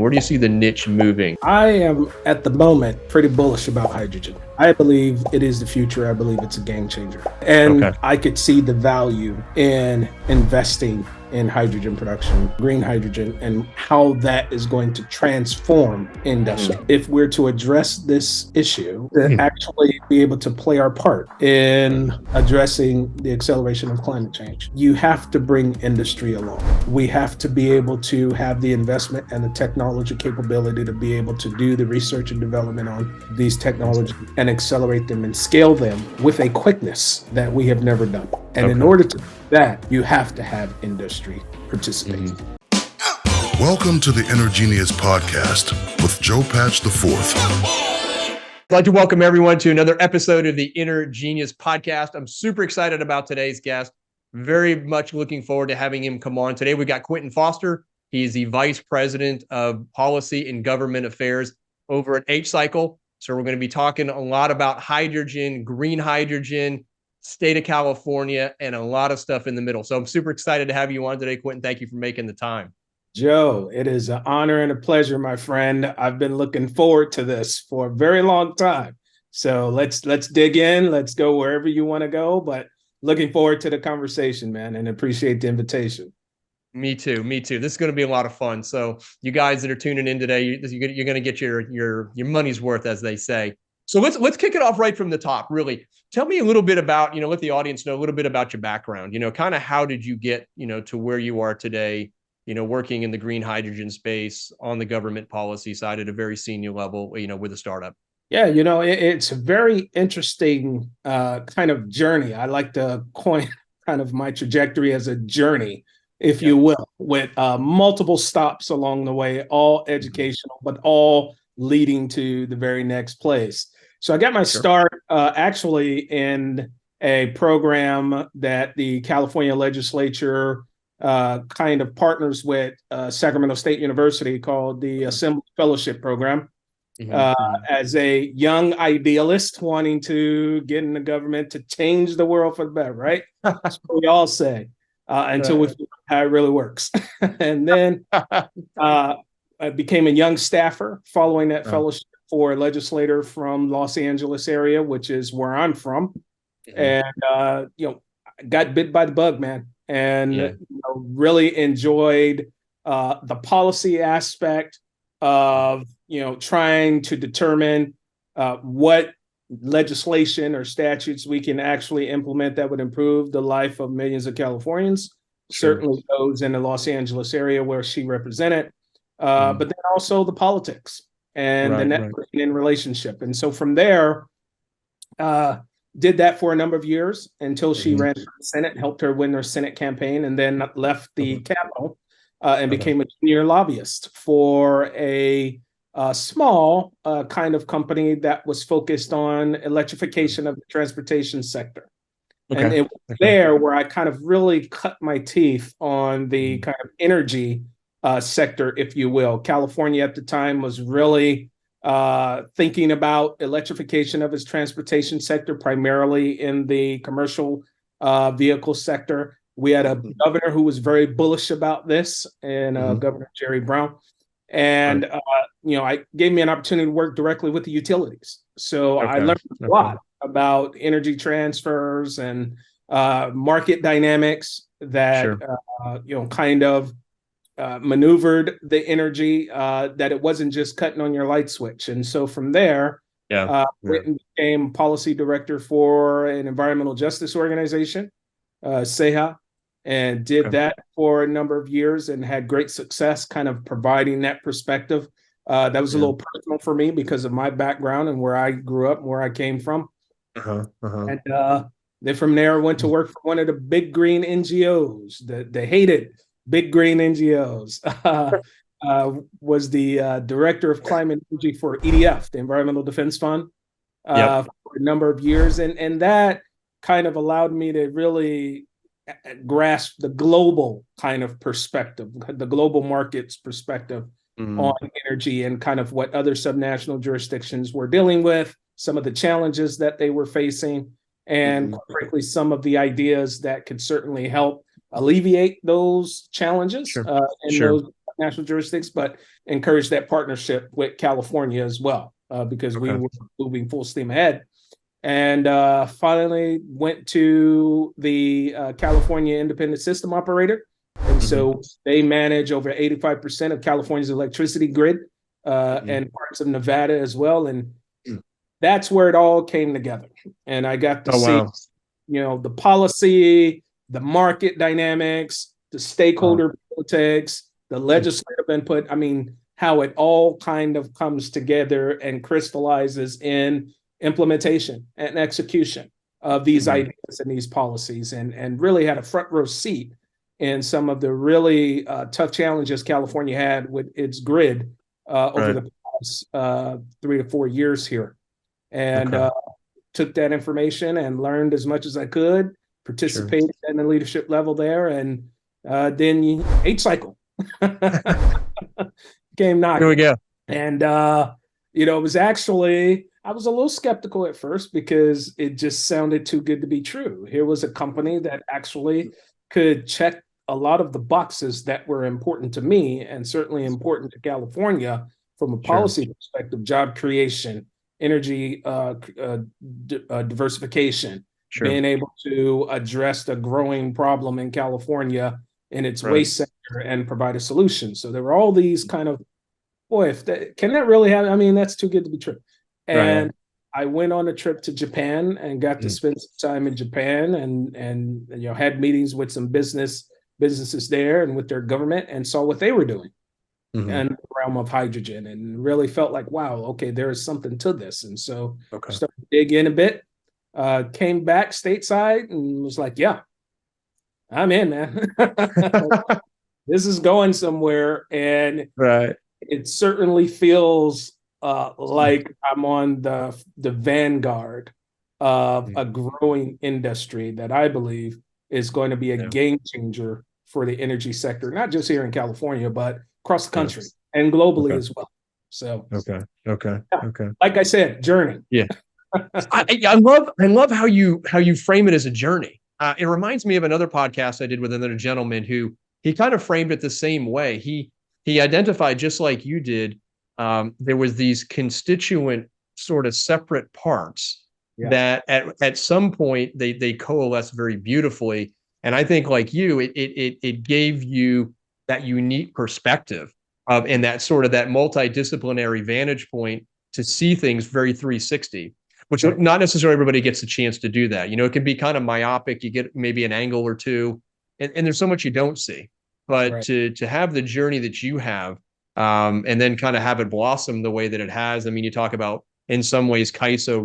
Where do you see the niche moving? I am, at the moment, pretty bullish about hydrogen. I believe it is the future. I believe it's a game changer. And I could see the value in investing in hydrogen production, green hydrogen, and how that is going to transform industry. If we're to address this issue, to actually be able to play our part in addressing the acceleration of climate change, you have to bring industry along. We have to be able to have the investment and the technology capability to be able to do the research and development on these technologies and accelerate them and scale them with a quickness that we have never done. And in order to do that, you have to have industry participate. Welcome to the Intergenius Podcast with Joe Patch IV. I'd like to welcome everyone to another episode of the Intergenius Podcast. I'm super excited about today's guest. Very much looking forward to having him come on. Today, we've got Quentin Foster. He's the Vice President of Policy and Government Affairs over at H-Cycle. So we're going to be talking a lot about hydrogen, green hydrogen, state of California, and a lot of stuff in the middle. So I'm super excited to have you on today, Quentin. Thank you for making the time. Joe, it is an honor and a pleasure, my friend. I've been looking forward to this for a very long time. So let's dig in. Let's go wherever you want to go. But looking forward to the conversation, man, and appreciate the invitation. Me too. This is going to be a lot of fun. So you guys that are tuning in today, you're going to get your money's worth, as they say. So let's kick it off right from the top, really. Tell me a little bit about, let the audience know a little bit about your background, kind of how did you get, to where you are today, working in the green hydrogen space on the government policy side at a very senior level, with a startup. Yeah, it's a very interesting kind of journey. I like to coin kind of my trajectory as a journey, if you will, with multiple stops along the way, all educational, but all leading to the very next place. So I got my start actually in a program that the California legislature kind of partners with Sacramento State University called the Assembly Fellowship Program. As a young idealist wanting to get in the government to change the world for the better, right? That's what we all say until we figure out how it really works. And then I became a young staffer following that fellowship for a legislator from Los Angeles area, which is where I'm from. And, got bit by the bug, man, and really enjoyed the policy aspect of, trying to determine what legislation or statutes we can actually implement that would improve the life of millions of Californians, certainly those in the Los Angeles area where she represented. But then also the politics and the networking and relationship. And so from there, did that for a number of years until she ran for the Senate, helped her win her Senate campaign, and then left the Capitol and became a junior lobbyist for a small kind of company that was focused on electrification of the transportation sector. And it was there where I kind of really cut my teeth on the kind of energy sector, if you will. California at the time was really thinking about electrification of its transportation sector, primarily in the commercial vehicle sector. We had a governor who was very bullish about this, and Governor Jerry Brown. And, I gave me an opportunity to work directly with the utilities. So I learned a lot about energy transfers and market dynamics that, kind of maneuvered the energy, that it wasn't just cutting on your light switch. And so from there, Quentin became policy director for an environmental justice organization, SEHA, and did that for a number of years and had great success kind of providing that perspective. That was a little personal for me because of my background and where I grew up and where I came from. And then from there, I went to work for one of the big green NGOs, the hated big green NGOs. Was the director of climate energy for EDF, the Environmental Defense Fund, for a number of years. And that kind of allowed me to really grasp the global kind of perspective, the global markets perspective on energy and kind of what other subnational jurisdictions were dealing with, some of the challenges that they were facing, and quite frankly, some of the ideas that could certainly help alleviate those challenges and those national jurisdictions, but encouraged that partnership with California as well, because we were moving full steam ahead. And finally went to the California Independent System Operator. And so they manage over 85% of California's electricity grid and parts of Nevada as well. And that's where it all came together. And I got to see, the policy, the market dynamics, the stakeholder politics, the legislative input. I mean, how it all kind of comes together and crystallizes in implementation and execution of these ideas and these policies, and really had a front row seat in some of the really tough challenges California had with its grid over the past 3 to 4 years here. And took that information and learned as much as I could, participated at the leadership level there, and then H cycle came knocking. Here we go. And, it was actually, I was a little skeptical at first because it just sounded too good to be true. Here was a company that actually could check a lot of the boxes that were important to me and certainly important to California from a policy perspective: job creation, energy diversification, being able to address the growing problem in California in its waste sector and provide a solution. So there were all these kind of, can that really happen? I mean, that's too good to be true. And I went on a trip to Japan and got to spend some time in Japan and had meetings with some businesses there and with their government, and saw what they were doing in the realm of hydrogen, and really felt like, wow, okay, there is something to this. And so started to dig in a bit, came back stateside and was like, yeah, I'm in, man. This is going somewhere. And it certainly feels like I'm on the vanguard of a growing industry that I believe is going to be a game changer for the energy sector, not just here in California, but across the country and globally as well. So, like I said, journey. Yeah. I love how you frame it as a journey. It reminds me of another podcast I did with another gentleman who he kind of framed it the same way. He identified, just like you did, there was these constituent sort of separate parts that at some point they coalesce very beautifully. And I think, like you, it gave you that unique perspective of, and that sort of that multidisciplinary vantage point to see things very 360, which not necessarily everybody gets a chance to do that. It can be kind of myopic. You get maybe an angle or two, and there's so much you don't see. But to have the journey that you have, and then kind of have it blossom the way that it has. I mean, you talk about, in some ways, CAISO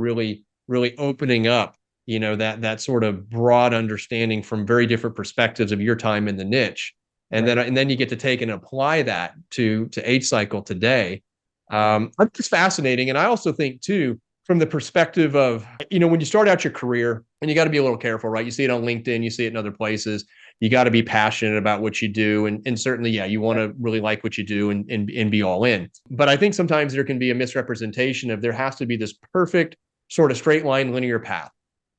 really opening up, that sort of broad understanding from very different perspectives of your time in the niche. And then you get to take and apply that to H cycle today. It's fascinating. And I also think too, from the perspective of, when you start out your career, and you got to be a little careful, right? You see it on LinkedIn, you see it in other places. You got to be passionate about what you do. And certainly, you want to really like what you do and be all in. But I think sometimes there can be a misrepresentation of, there has to be this perfect sort of straight line linear path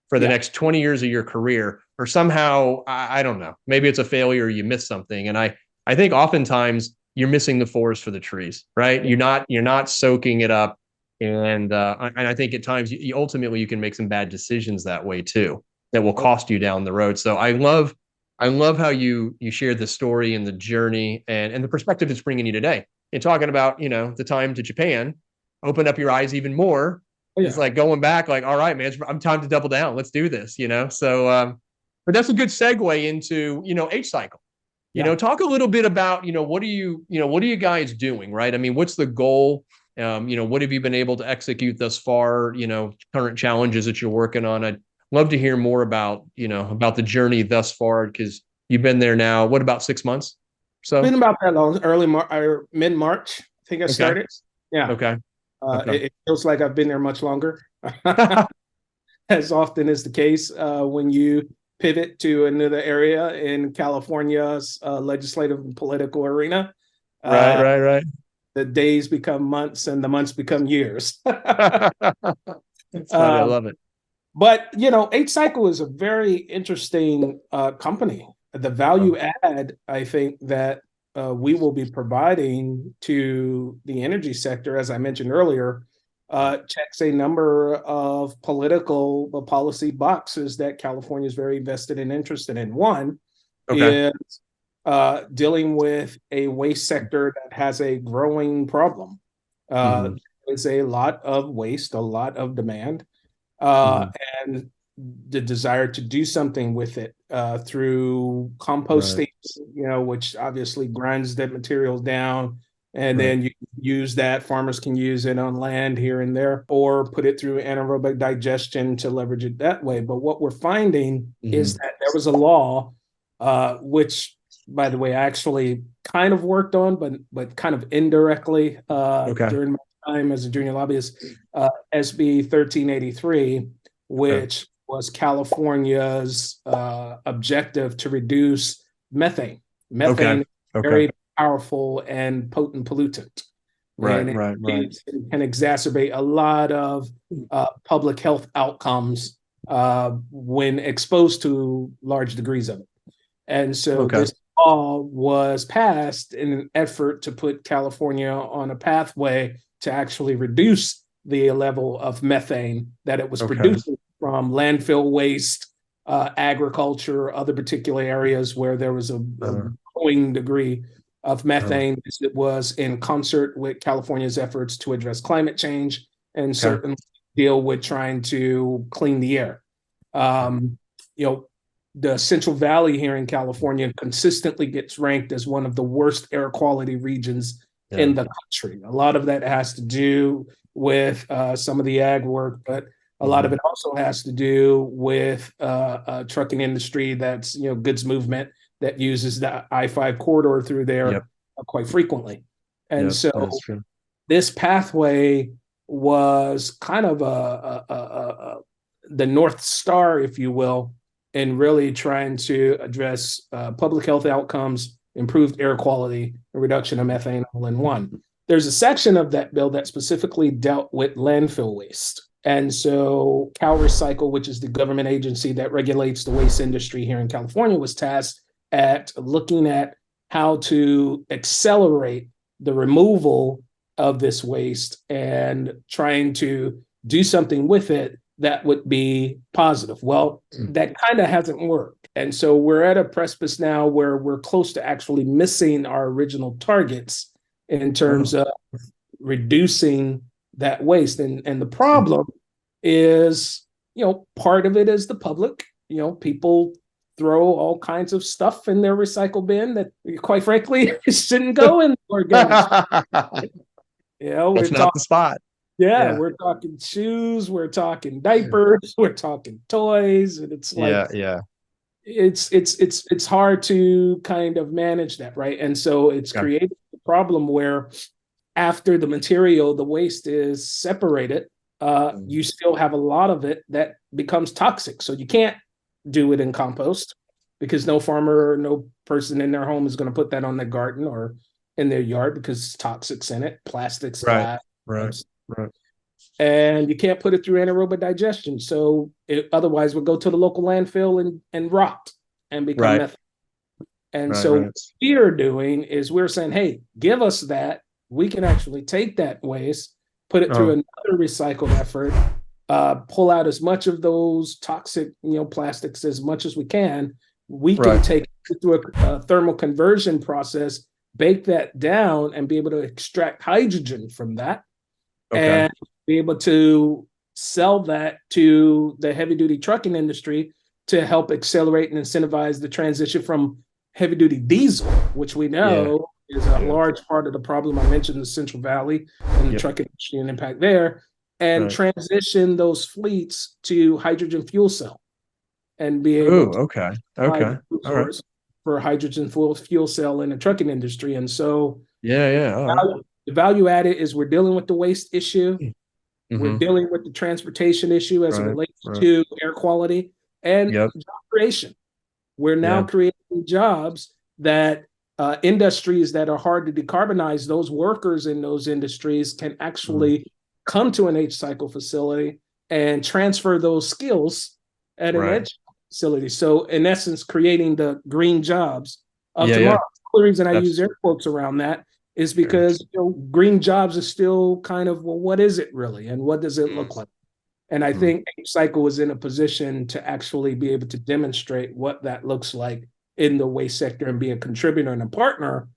for the next 20 years of your career, or somehow, I don't know, maybe it's a failure, or you miss something. And I think oftentimes you're missing the forest for the trees, right? You're not soaking it up. And I think at times you ultimately can make some bad decisions that way too, that will cost you down the road. So I love how you shared the story and the journey and the perspective it's bringing you today. And talking about, the time to Japan, open up your eyes even more. It's like going back, like, all right, man, I'm time to double down. Let's do this, So, but that's a good segue into, H cycle. Talk a little bit about, what are you guys doing, right? I mean, what's the goal? What have you been able to execute thus far? Current challenges that you're working on. I'd love to hear more about, about the journey thus far, because you've been there now, what, about 6 months? So been about that long, mid-March, I think I started. Yeah. Okay. It feels like I've been there much longer, as often is the case when you pivot to another area in California's legislative and political arena. Right. The days become months and the months become years. That's funny. I love it. But, H Cycle is a very interesting company. The value add, I think, that we will be providing to the energy sector, as I mentioned earlier, checks a number of political policy boxes that California is very vested and interested in. One is dealing with a waste sector that has a growing problem. There's a lot of waste, a lot of demand, and the desire to do something with it through composting, which obviously grinds that material down. And then you use that, farmers can use it on land here and there, or put it through anaerobic digestion to leverage it that way. But what we're finding is that there was a law, which, by the way, I actually kind of worked on, but kind of indirectly during my time as a junior lobbyist, SB 1383, which was California's objective to reduce methane. Methane is very powerful and potent pollutant. It can exacerbate a lot of public health outcomes when exposed to large degrees of it. And so this law was passed in an effort to put California on a pathway to actually reduce the level of methane that it was producing from landfill waste, agriculture, other particular areas where there was a growing degree of methane. It was in concert with California's efforts to address climate change and certainly deal with trying to clean the air. The Central Valley here in California consistently gets ranked as one of the worst air quality regions in the country. A lot of that has to do with some of the ag work, but a lot of it also has to do with trucking industry that's, goods movement that uses the I-5 corridor through there quite frequently. And so this pathway was kind of the North Star, if you will, in really trying to address public health outcomes, improved air quality, and reduction of methane all in one. There's a section of that bill that specifically dealt with landfill waste. And so CalRecycle, which is the government agency that regulates the waste industry here in California, was tasked at looking at how to accelerate the removal of this waste and trying to do something with it that would be positive. Well, that kind of hasn't worked. And so we're at a precipice now where we're close to actually missing our original targets in terms of reducing that waste. And the problem is, part of it is the public. People throw all kinds of stuff in their recycle bin that, quite frankly, shouldn't go in the organic. It's not the spot. Yeah, we're talking shoes, we're talking diapers, we're talking toys, and it's like, it's hard to kind of manage that, right? And so it's created a problem where after the material, the waste is separated, you still have a lot of it that becomes toxic. So you can't do it in compost because no farmer or no person in their home is going to put that on their garden or in their yard because toxics in it, plastics, glass. Right. And you can't put it through anaerobic digestion. So it otherwise would go to the local landfill and rot and become methane. And what we are doing is we're saying, hey, give us that. We can actually take that waste, put it through another recycled effort, pull out as much of those toxic, plastics as much as we can. We can take it through a thermal conversion process, bake that down, and be able to extract hydrogen from that. And be able to sell that to the heavy duty trucking industry to help accelerate and incentivize the transition from heavy duty diesel, which we know is a large part of the problem. I mentioned the Central Valley and the trucking industry and impact there, and transition those fleets to hydrogen fuel cell and be able to for hydrogen fuel cell in the trucking industry. And so the value added is we're dealing with the waste issue. We're dealing with the transportation issue as it relates to air quality and job creation. We're now creating jobs that industries that are hard to decarbonize, those workers in those industries can actually come to an H-cycle facility and transfer those skills at an edge facility. So in essence, creating the green jobs of tomorrow. the reason I That's use air quotes around that is sure. because green jobs is still kind of, well, what is it really, and what does it look like? And I think H-Cycle is in a position to actually be able to demonstrate what that looks like in the waste sector and be a contributor and a partner,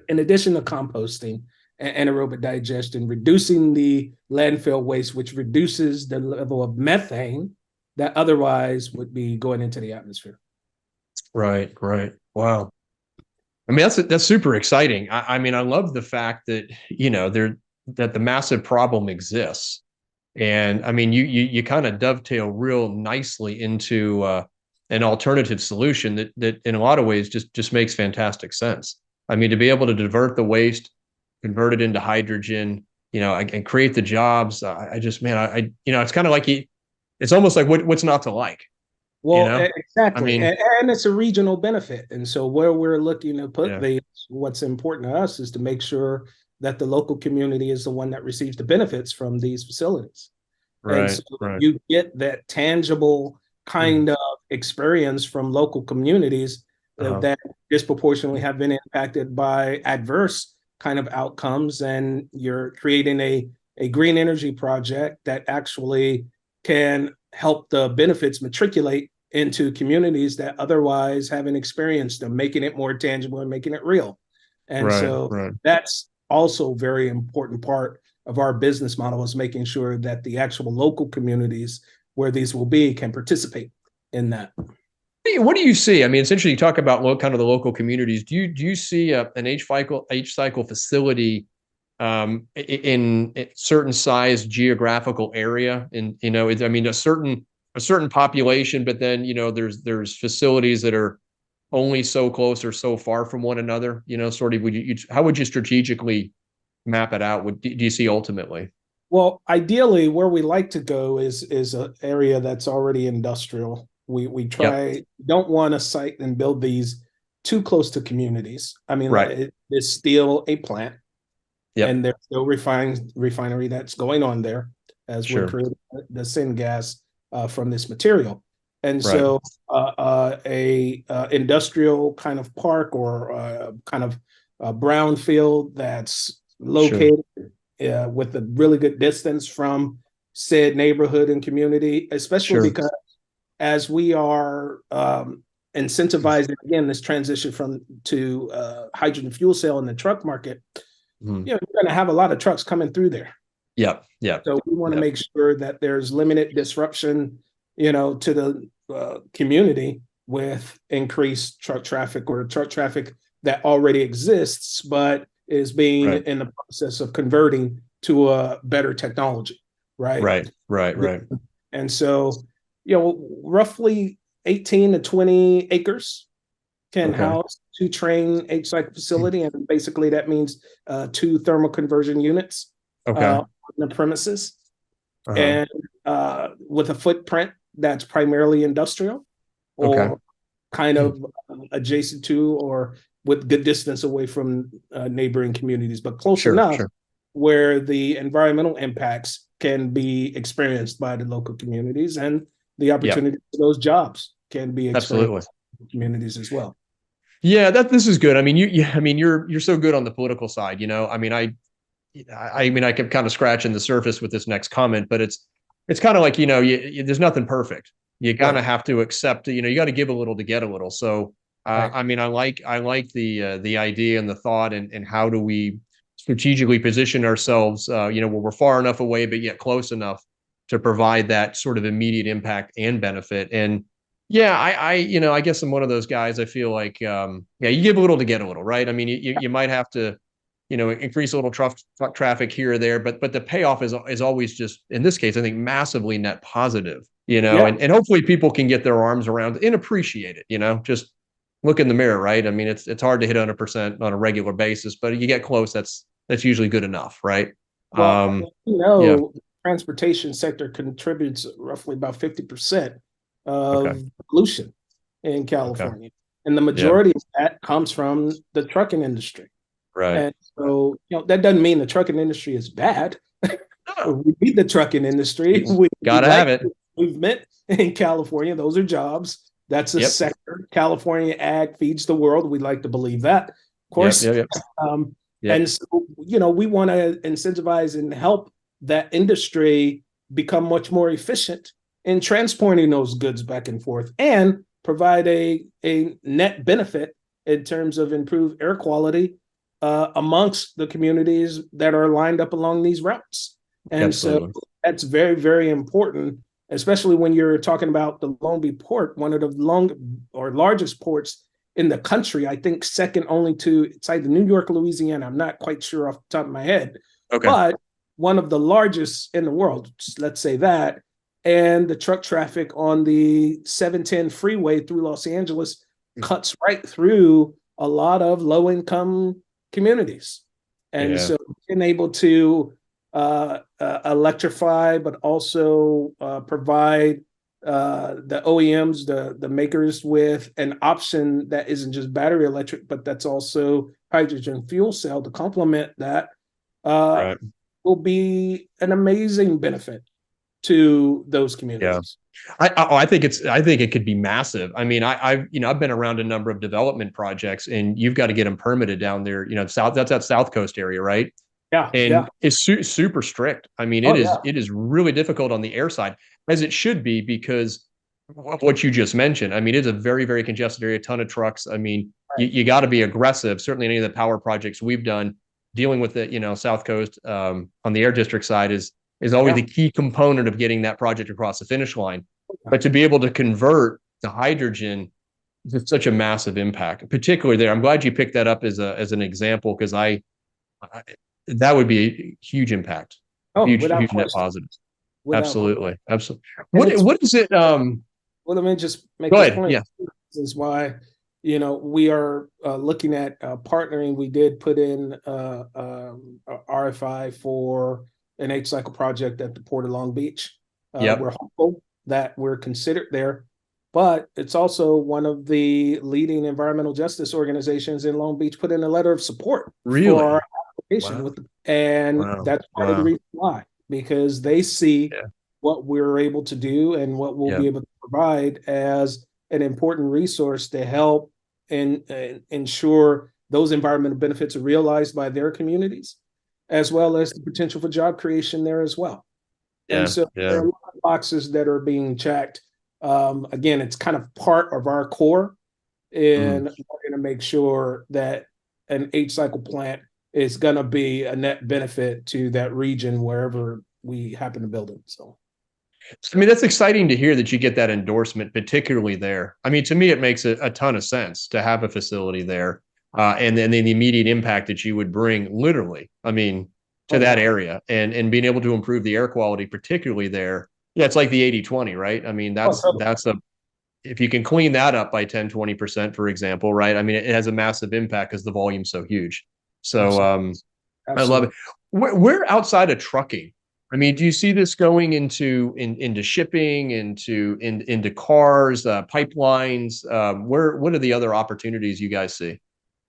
in addition to composting and anaerobic digestion, reducing the landfill waste, which reduces the level of methane that otherwise would be going into the atmosphere. Right, right. Wow. I mean, that's super exciting. I mean, I love the fact that, that the massive problem exists. And I mean, you kind of dovetail real nicely into an alternative solution that in a lot of ways just makes fantastic sense. I mean, to be able to divert the waste, convert it into hydrogen, and create the jobs. I just, man, it's kind of like it's almost like what's not to like. Well, I exactly. mean, And it's a regional benefit. And so where we're looking to put yeah, what's important to us is to make sure that the local community is the one that receives the benefits from these facilities. And so right. you get that tangible Mhm. kind of experience from local communities Uh-huh. that disproportionately have been impacted by adverse kind of outcomes. And you're creating a green energy project that actually can help the benefits matriculate into communities that otherwise haven't experienced them, making it more tangible and making it real. And so Right. that's also a very important part of our business model, is making sure that the actual local communities where these will be can participate in that. What do you see? I mean, essentially, you talk about kind of the local communities. Do you see an H-cycle facility in a certain size geographical area? And I mean, a certain population, but then there's facilities that are only so close or so far from one another. Sort of. How would you strategically map it out? Do you see ultimately? Well, ideally, where we like to go is an area that's already industrial. We Yep. don't want to site and build these too close to communities. I mean, Right. it is still a plant, Yep. and there's still refinery that's going on there as we're Sure. creating the syngas from this material. And Right. so a industrial kind of park or kind of a brownfield that's Sure. located with a really good distance from said neighborhood and community, especially Sure. because as we are incentivizing again this transition to hydrogen fuel cell in the truck market, Mhm. you're going to have a lot of trucks coming through there. Yep. Yep. So we want to Yep. make sure that there's limited disruption, to the community with increased truck traffic or truck traffic that already exists, but is being Right. in the process of converting to a better technology, right? Right. And so, roughly 18 to 20 acres can Okay. house two train H-cycle facility, and basically that means two thermal conversion units Okay. on the premises, Uh-huh. and with a footprint that's primarily industrial Okay. or kind of adjacent to or with good distance away from neighboring communities, but close Sure. enough Sure. where the environmental impacts can be experienced by the local communities, and the Yep. opportunity for those jobs can be Absolutely. experienced in communities as well. Yeah, this is good. I mean, I mean, you're so good on the political side. I mean, I kept kind of scratching the surface with this next comment, but it's kind of like there's nothing perfect. You kind of have to accept. You got to give a little to get a little. So, Right. I mean, I like the idea and the thought, and how do we strategically position ourselves? Where we're far enough away, but yet close enough to provide that sort of immediate impact and benefit. And yeah, I guess I'm one of those guys. I feel like, yeah, you give a little to get a little, right? I mean, you might have to, increase a little truck traffic here or there, but the payoff is always just, in this case, I think massively net positive, Yeah. and hopefully people can get their arms around and appreciate it, just look in the mirror, right? I mean, it's hard to hit 100% on a regular basis, but you get close, that's usually good enough, right? Well, Yeah. the transportation sector contributes roughly about 50% Okay. of pollution in Okay. California. And the Yeah. majority of that comes from the trucking industry. Right. And so, that doesn't mean the trucking industry is bad. No. We need the trucking industry. We Gotta like have it. the movement in California. Those are jobs. That's a Yep. sector. California ag feeds the world. We like to believe that, of course. Yep. Yep. And so, we want to incentivize and help that industry become much more efficient in transporting those goods back and forth and provide a net benefit in terms of improved air quality amongst the communities that are lined up along these routes. And Absolutely. so that's very, very important, especially when you're talking about the Long Beach port, one of the largest ports in the country. I think second only to it's either New York, Louisiana. I'm not quite sure off the top of my head, Okay. but one of the largest in the world. Let's say that. And the truck traffic on the 710 freeway through Los Angeles cuts right through a lot of low-income communities. And so being able to electrify, but also provide the OEMs, the makers, with an option that isn't just battery electric, but that's also hydrogen fuel cell to complement that, will be an amazing benefit to those communities. I think it could be massive. I mean, I've been around a number of development projects, and you've got to get them permitted down there. That's that South Coast area, right? Yeah, and it's super strict. I mean, it is really difficult on the air side, as it should be, because of what you just mentioned. I mean, it's a very, very congested area, a ton of trucks. I mean, you got to be aggressive. Certainly, any of the power projects we've done dealing with the South Coast on the air district side is always the key component of getting that project across the finish line. But to be able to convert to hydrogen is such a massive impact, particularly there. I'm glad you picked that up as an example, because that would be a huge impact. Huge net positives. Absolutely. What is it? Well, let me just make go this ahead. point. Yeah. This is why, we are looking at partnering. We did put in a RFI for an H-cycle project at the Port of Long Beach. We're hopeful that we're considered there, but it's also one of the leading environmental justice organizations in Long Beach put in a letter of support for our application. That's part of the reason why, because they see what we're able to do and what we'll be able to provide as an important resource to help and ensure those environmental benefits are realized by their communities, as well as the potential for job creation there as well. And so there are a lot of boxes that are being checked. Again, it's kind of part of our core, and we're going to make sure that an H-cycle plant is going to be a net benefit to that region wherever we happen to build it. So, I mean, that's exciting to hear that you get that endorsement, particularly there. I mean, to me, it makes a ton of sense to have a facility there, and then the immediate impact that you would bring, literally, I mean, to that area, and being able to improve the air quality, particularly there. Yeah, it's like the 80-20, right? I mean, that's if you can clean that up by 10-20%, for example, right? I mean, it has a massive impact because the volume's so huge. So I love it. Where outside of trucking, I mean, do you see this going into shipping, into cars, pipelines? What are the other opportunities you guys see?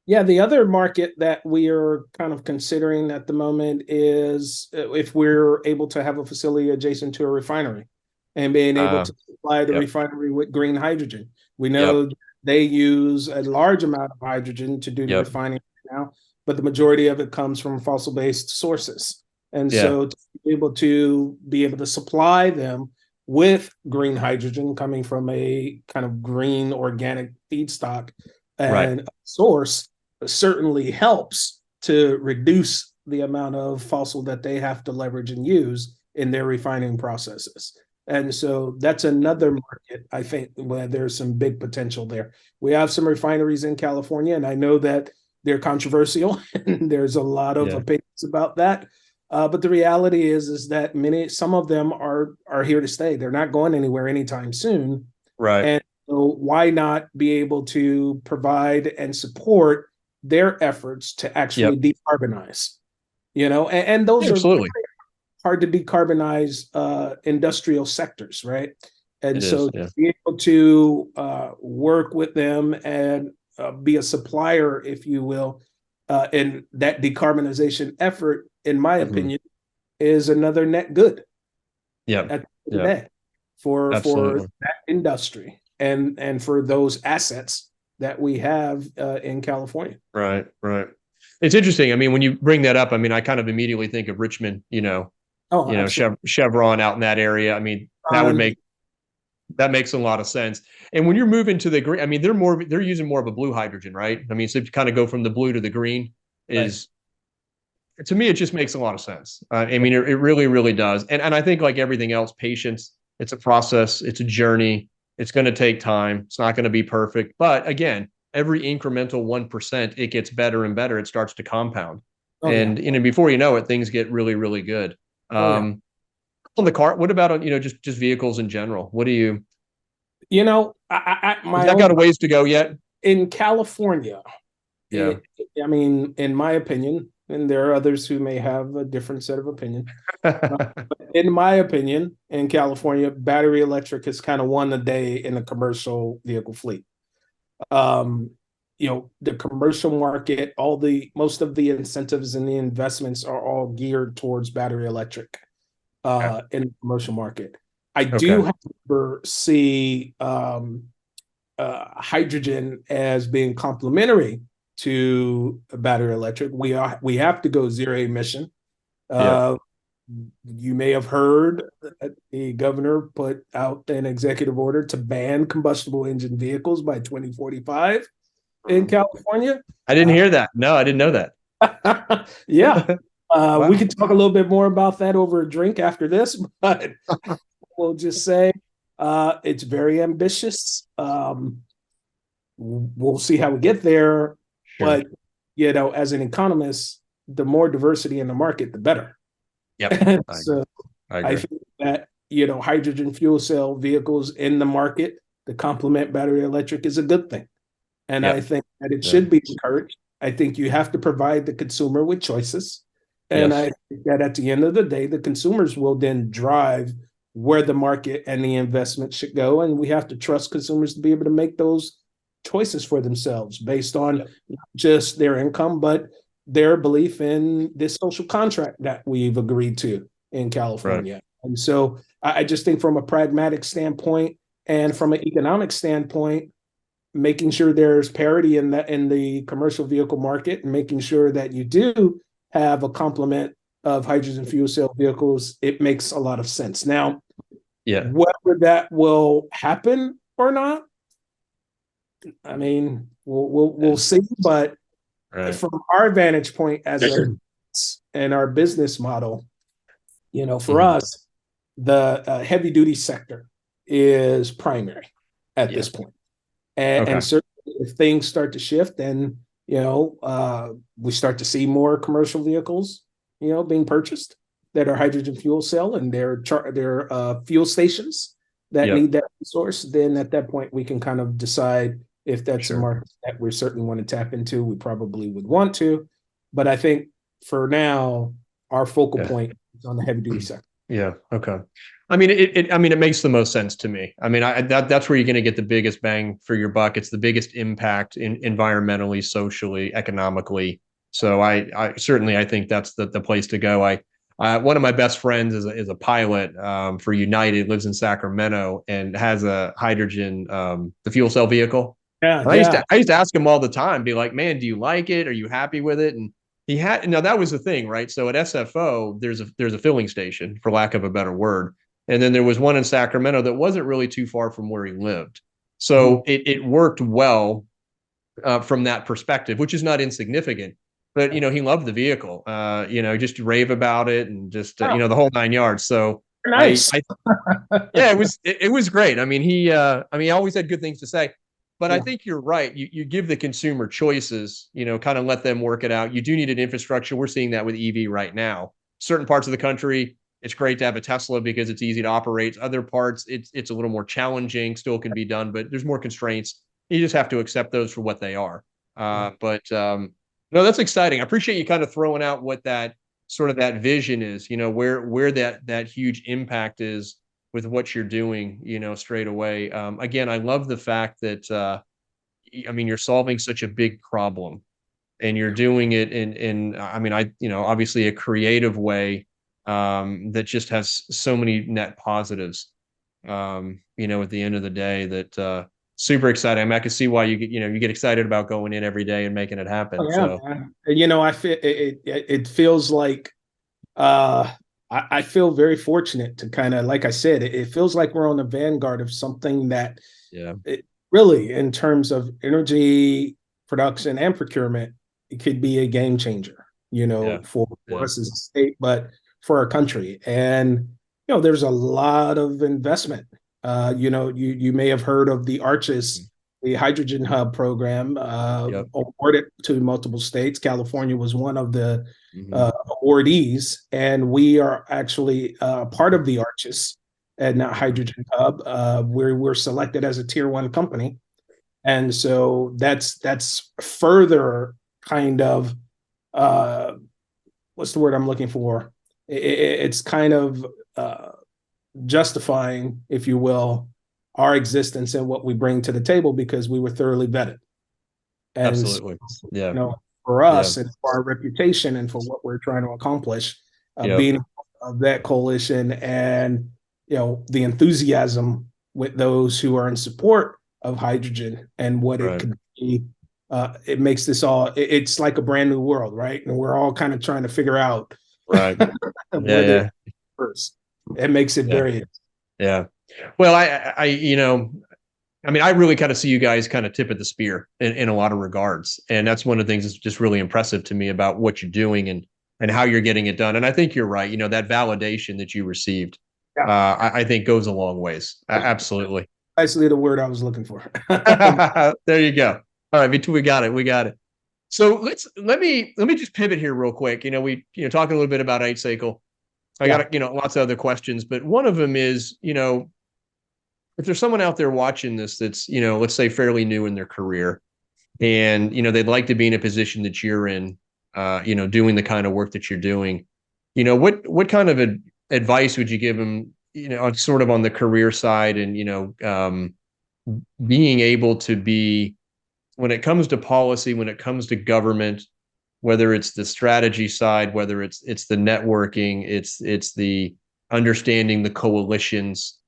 Yeah, the other market that we are kind of considering at the moment is if we're able to have a facility adjacent to a refinery and being able to supply the refinery with green hydrogen. We know they use a large amount of hydrogen to do the refining now, but the majority of it comes from fossil-based sources. And so to be able to supply them with green hydrogen coming from a kind of green organic feedstock and source certainly helps to reduce the amount of fossil that they have to leverage and use in their refining processes. And so that's another market, I think, where there's some big potential there. We have some refineries in California, and I know that they're controversial and there's a lot of opinions about that. But the reality is that some of them are here to stay. They're not going anywhere anytime soon. Right. And so why not be able to provide and support their efforts to actually decarbonize, and those are hard to decarbonize industrial sectors, right? And to be able to work with them and be a supplier, if you will, in that decarbonization effort, in my opinion, is another net good. At the end of the day for that industry. and for those assets that we have in California. Right. It's interesting. I mean, when you bring that up, I mean, I kind of immediately think of Richmond, Chevron out in that area. I mean, that makes a lot of sense. And when you're moving to the green, I mean, they're using more of a blue hydrogen, right? I mean, so to kind of go from the blue to the green is, to me, it just makes a lot of sense. I mean, it really, really does. And I think like everything else, patience, it's a process, it's a journey. It's going to take time. It's not going to be perfect. But again, every incremental 1%, it gets better and better. It starts to compound. Before you know it, things get really, really good. On the car, what about, just vehicles in general? What do you, I got a ways to go yet? In California. Yeah. I mean, in my opinion, and there are others who may have a different set of opinion. In my opinion, in California, battery electric has kind of won the day in the commercial vehicle fleet. The commercial market, most of the incentives and the investments are all geared towards battery electric in the commercial market. I do, however, see hydrogen as being complementary to battery electric. We have to go zero emission. You may have heard that the governor put out an executive order to ban combustible engine vehicles by 2045 in California. I didn't hear that. No, I didn't know that. Yeah. Wow. We could talk a little bit more about that over a drink after this, but we'll just say it's very ambitious. We'll see how we get there. Sure. But, as an economist, the more diversity in the market, the better. Yep. So I think that, hydrogen fuel cell vehicles in the market to complement battery electric is a good thing. And I think that it should be encouraged. I think you have to provide the consumer with choices. And I think that at the end of the day, the consumers will then drive where the market and the investment should go. And we have to trust consumers to be able to make those choices for themselves based on not just their income, but their belief in this social contract that we've agreed to in California. Right. And so I just think from a pragmatic standpoint and from an economic standpoint, making sure there's parity in the commercial vehicle market and making sure that you do have a complement of hydrogen fuel cell vehicles, it makes a lot of sense. Now, whether that will happen or not, I mean, we'll see. But from our vantage point as and our business model, for us, the heavy duty sector is primary at this point. And certainly if things start to shift, then we start to see more commercial vehicles, being purchased that are hydrogen fuel cell, and their fuel stations that need that resource. Then at that point, we can kind of decide if that's a market that we certainly want to tap into. We probably would want to, but I think for now, our focal point is on the heavy duty sector. Yeah. Okay. I mean, it makes the most sense to me. I mean, that's where you're going to get the biggest bang for your buck. It's the biggest impact environmentally, socially, economically. So I certainly think that's the place to go. One of my best friends is a pilot for United, lives in Sacramento, and has a hydrogen, the fuel cell vehicle. Yeah. I used to ask him all the time, be like, man, do you like it? Are you happy with it? And now that was the thing, right? So at SFO, there's a filling station, for lack of a better word. And then there was one in Sacramento that wasn't really too far from where he lived. So it worked well from that perspective, which is not insignificant. But, he loved the vehicle, just rave about it and just, the whole 9 yards. So nice. it was great. I mean, he always had good things to say. But I think you're right. You give the consumer choices, kind of let them work it out. You do need an infrastructure. We're seeing that with EV right now. Certain parts of the country, it's great to have a Tesla because it's easy to operate. Other parts, it's a little more challenging, still can be done, but there's more constraints. You just have to accept those for what they are. No, that's exciting. I appreciate you kind of throwing out what that vision is, where that huge impact is with what you're doing, straight away. Again, I love the fact that, you're solving such a big problem and you're doing it in obviously a creative way that just has so many net positives. at the end of the day that super exciting. I mean, I can see why you get excited about going in every day and making it happen. Oh, yeah, So, man. I feel it feels like I feel very fortunate to kind of, like I said, it feels like we're on the vanguard of something that yeah, it really, in terms of energy production and procurement, it could be a game changer, yeah, for yeah, us as a state, but for our country. And, there's a lot of investment. You may have heard of the Arches, the hydrogen hub program, yep, awarded to multiple states. California was one of the hmm awardees, and we are actually part of the Arches and okay, hydrogen hub. We're selected as a tier one company, and so that's further kind of uh, what's the word I'm looking for? It's kind of justifying, if you will, our existence and what we bring to the table because we were thoroughly vetted. And so, absolutely, yeah, for yeah, us and for our reputation and for what we're trying to accomplish, yep, being of that coalition and the enthusiasm with those who are in support of hydrogen and what it right, could be, it makes this all. It's like a brand new world, right? And we're all kind of trying to figure out right, yeah, whether yeah, first. It makes it yeah, very. yeah. Well, I mean, I really kind of see you guys kind of tip of the spear in a lot of regards. And that's one of the things that's just really impressive to me about what you're doing and how you're getting it done. And I think you're right. That validation that you received, Yeah, I think goes a long ways. Absolutely. precisely the word I was looking for. There you go. All right, we got it. We got it. So let me just pivot here real quick. We talking a little bit about Eight Cycle. I Yeah. got lots of other questions, but one of them is if there's someone out there watching this that's let's say fairly new in their career, and they'd like to be in a position that you're in, doing the kind of work that you're doing, what kind of advice would you give them, sort of on the career side, and being able to be, when it comes to policy, when it comes to government, whether it's the strategy side, whether it's the networking, it's the understanding the coalitions.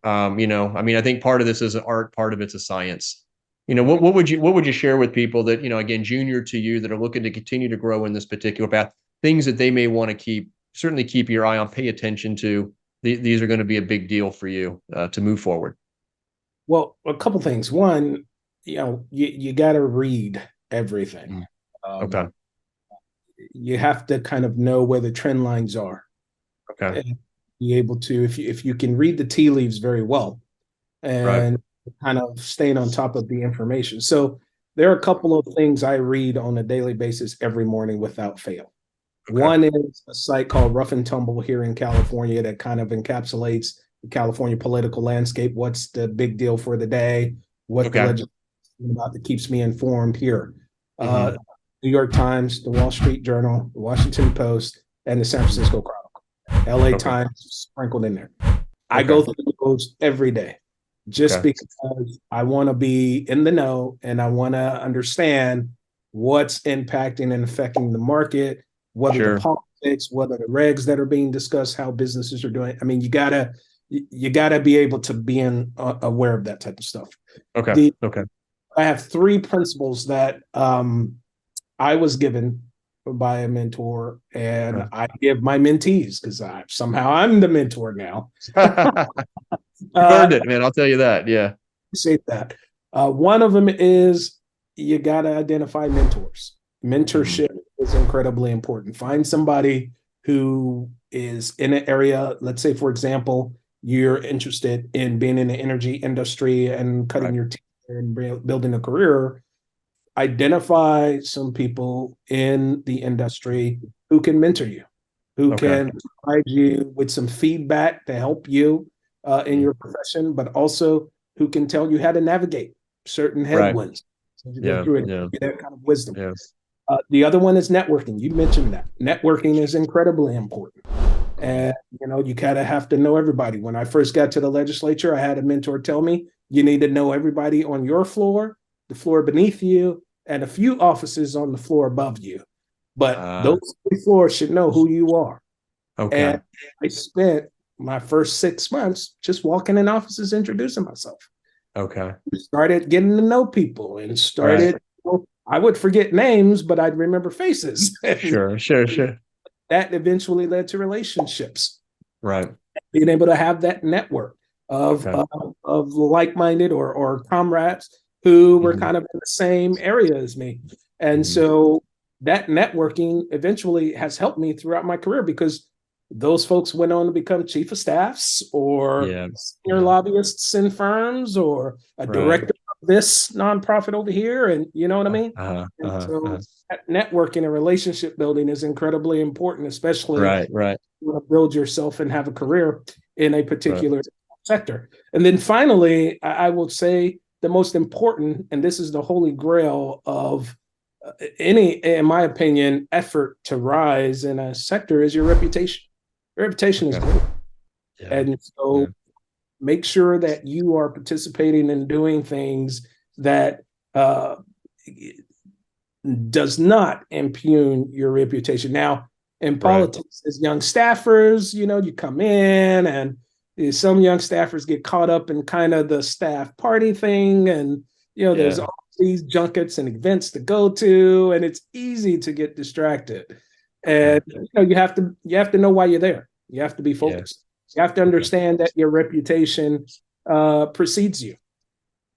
I mean, I think part of this is an art, part of it's a science. What would you share with people that, again, junior to you, that are looking to continue to grow in this particular path, things that they may want to certainly keep your eye on, pay attention to. These are going to be a big deal for you to move forward. Well, a couple things. One, you got to read everything. Mm. Okay. Um, you have to kind of know where the trend lines are Okay. and be able to, if you can read the tea leaves very well Right. and kind of staying on top of the information. So there are a couple of things I read on a daily basis every morning without fail. Okay. One is a site called Rough and Tumble here in California that kind of encapsulates the California political landscape. What's the big deal for the day? What the Okay. legislation about that keeps me informed here. Mhm. New York Times, the Wall Street Journal, the Washington Post, and the San Francisco Chronicle. LA Okay. Times sprinkled in there. I Okay. go through those every day just Okay. because I want to be in the know and I want to understand what's impacting and affecting the market, what are the Sure. politics, what are the regs that are being discussed, how businesses are doing. I mean, you gotta be able to be aware of that type of stuff. Okay. Okay. I have three principles that I was given by a mentor, and Okay. I give my mentees because I'm the mentor now. You've earned it, man. I'll tell you that. Yeah. Say that. One of them is you got to identify mentors. Mentorship is incredibly important. Find somebody who is in an area. Let's say, for example, you're interested in being in the energy industry and cutting Right. your teeth and building a career. Identify some people in the industry who can mentor you, who Okay. can provide you with some feedback to help you in Mm. your profession, but also who can tell you how to navigate certain Right. headwinds as you go Yeah. through it. Yeah. That kind of wisdom. Yeah. The other one is networking. You mentioned that. Networking is incredibly important. And, you kind of have to know everybody. When I first got to the legislature, I had a mentor tell me, you need to know everybody on your floor, the floor beneath you, and a few offices on the floor above you. But those three floors should know who you are. Okay. And I spent my first 6 months just walking in offices, introducing myself. Okay. Started getting to know people and started, well, I would forget names, but I'd remember faces. Sure. That eventually led to relationships. Right. Being able to have that network of Okay. of like-minded or comrades who were Mhm. kind of in the same area as me. And Mhm. so that networking eventually has helped me throughout my career, because those folks went on to become chief of staffs or Yeah. senior lobbyists in firms or a Right. director of this nonprofit over here. And you know what I mean? And Uh-huh. so that networking and relationship building is incredibly important, especially Right. you want to build yourself and have a career in a Right. particular sector. And then finally, I will say the most important, and this is the holy grail of any, in my opinion, effort to rise in a sector, is your reputation. Your reputation is Okay. gold. Yeah. And so make sure that you are participating in doing things that does not impugn your reputation. Now, in politics, as young staffers, you come in and some young staffers get caught up in kind of the staff party thing. And, there's all these junkets and events to go to, and it's easy to get distracted. And, you have to know why you're there. You have to be focused. You have to understand that your reputation precedes you.